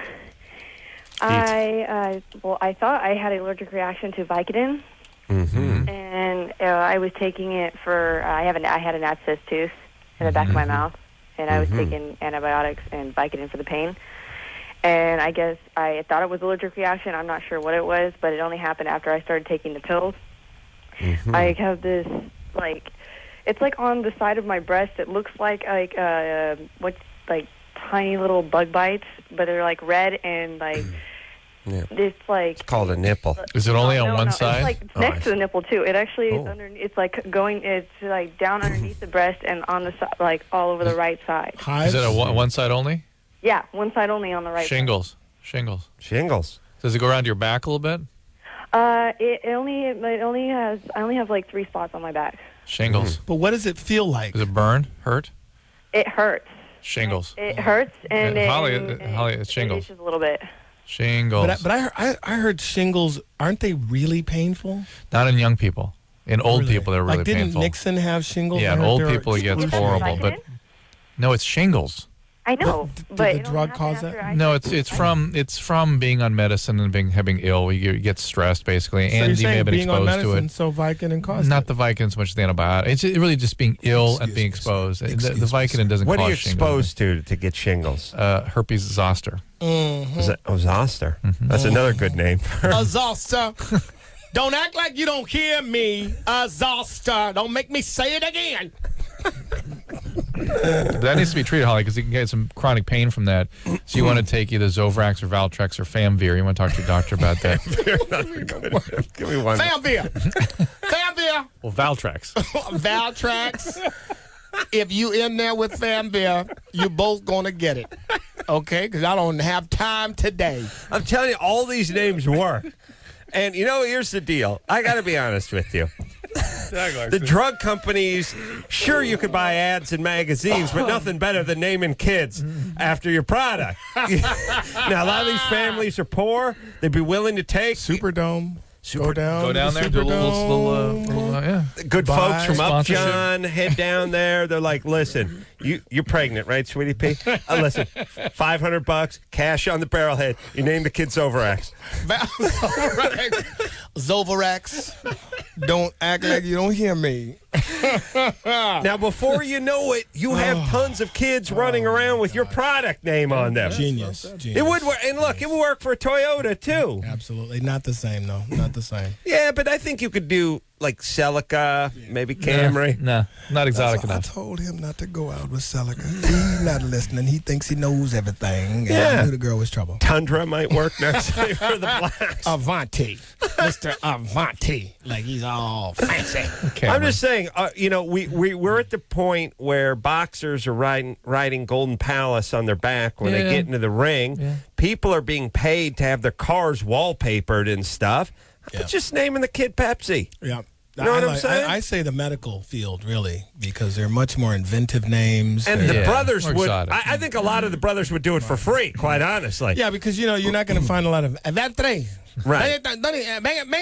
I thought I had an allergic reaction to Vicodin, and I was taking it for. I had an abscess tooth in the back of my mouth, and I was taking antibiotics and Vicodin for the pain. And I guess I thought it was allergic reaction. I'm not sure what it was, but it only happened after I started taking the pills. I have this it's like on the side of my breast. It looks like tiny little bug bites, but they're like red and it's like. It's called a nipple. Is it only on one side? It's like next to the nipple too. It actually is under. It's like going. It's like down underneath the breast and on the side, like all over the right side. Is it a one side only? Yeah, one side only on the right. Shingles. Does it go around your back a little bit? It only has. I only have like 3 spots on my back. Shingles. But what does it feel like? Does it burn? Hurt? It hurts. Shingles. It hurts, and Holly, it's it shingles. itches a little bit. Shingles. But I heard shingles, aren't they really painful? Not in young people. In old people, they're really like, didn't painful. Nixon have shingles? Yeah, in old people, it gets horrible. But no, it's shingles. I know, but did the drug cause that? No, it's from being on medicine and having ill. You get stressed basically, So and you're you may have been being on exposed to medicine, it. so Vicodin caused Not it. the Vicodin so much as the antibiotic. It's really just being ill and being exposed. The Vicodin doesn't What cause are you shingles. exposed to get shingles? Herpes zoster. Is it zoster? That's another good name. A zoster. Don't act like you don't hear me. A zoster. Don't make me say it again. That needs to be treated, Holly, because you can get some chronic pain from that. So you want to take either Zovrax or Valtrex or Famvir. You want to talk to your doctor about that. Give me one. Famvir. Famvir. Well, Valtrex. Valtrex. If you in there with Famvir, you both gonna get it. Okay? Because I don't have time today. I'm telling you, all these names work. And, here's the deal. I got to be honest with you. The drug companies, sure, you could buy ads in magazines, but nothing better than naming kids after your product. Now, a lot of these families are poor. They'd be willing to take Superdome. Go down there, do a little yeah. Good folks from sponsorship. Upjohn head down there. They're like, listen, you're pregnant, right, sweetie pea? Listen, $500, cash on the barrelhead. You name the kid Zovrax. Zovrax. Don't act like you don't hear me. Now, before you know it, you have tons of kids running around with your product name on them. Genius. It would work. And look, it would work for a Toyota, too. Absolutely. Not the same, though. Not the same. Yeah, but I think you could do, like, Celica, maybe Camry. No, not exotic I enough. told him not to go out with Celica. He's not listening. He thinks he knows everything. And Yeah. I knew the girl was trouble. Tundra might work next time for the blacks. Avanti. Mr. Avanti. Like he's all fancy. I'm just saying, we're at the point where boxers are riding Golden Palace on their back when they get into the ring. Yeah. People are being paid to have their cars wallpapered and stuff. I'm just naming the kid Pepsi. Yeah. You know what I'm saying? I say the medical field, really, because they're much more inventive names. And the brothers more would, exotic. I think a lot of the brothers would do it for free, quite honestly. Yeah, because, you're not going to find a lot of Avanti. Right. Venga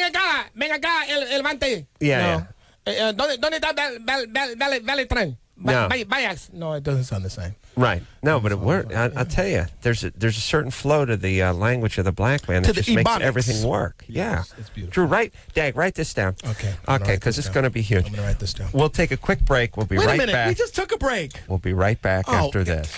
acá, el Avanti. Yeah, ¿Dónde está Vale Tren? No. No, it doesn't sound the same. Right. No, but it worked. I'll tell you, there's a certain flow to the language of the black man that To the just makes ebonics. everything work. Yeah. It's beautiful. Drew, write this down. Okay. Okay, because it's going to be huge. I'm going to write this down. We'll take a quick break. We'll be Wait right a minute. back. We just took a break. We'll be right back after this.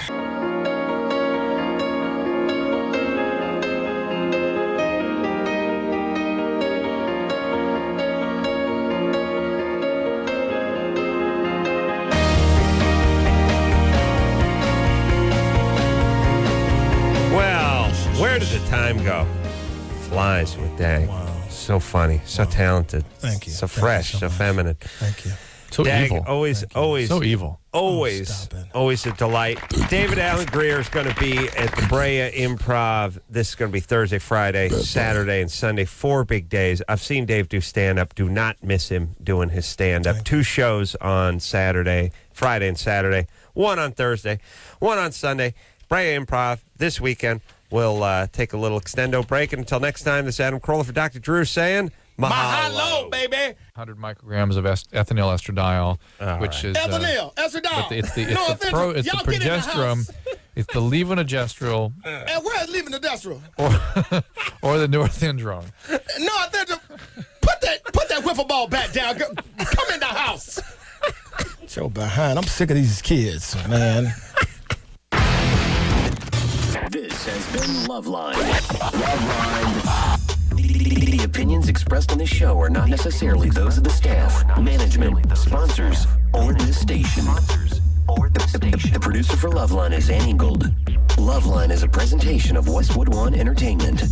Well, where did the time go? Flies with Dag. Wow. So funny, so talented. Thank you. So Thank you fresh, so so much. feminine. Thank you. So Dag, evil. always So evil. Always Oh, stop a delight. David Alan Grier is going to be at the Brea Improv. This is going to be Thursday, Friday, Saturday, and Sunday. 4 big days. I've seen Dave do stand-up. Do not miss him doing his stand-up. 2 shows on Friday and Saturday. 1 on Thursday, 1 on Sunday. Brea Improv this weekend. We'll take a little extendo break. And until next time, this is Adam Carolla for Dr. Drew saying, Mahalo, baby. 100 micrograms of ethinyl estradiol, which is Ethinyl, estradiol. but it's the Y'all get in the progesterone. house. It's the levonorgestrel And where's leaving the destro? or the norethindrone. No, put that wiffle ball back down. Come in the house. So behind. I'm sick of these kids, man. This has been Loveline. Loveline. The opinions expressed on this show are not necessarily those of the staff, management, sponsors, or the station. The producer for Loveline is Annie Gold. Loveline is a presentation of Westwood One Entertainment.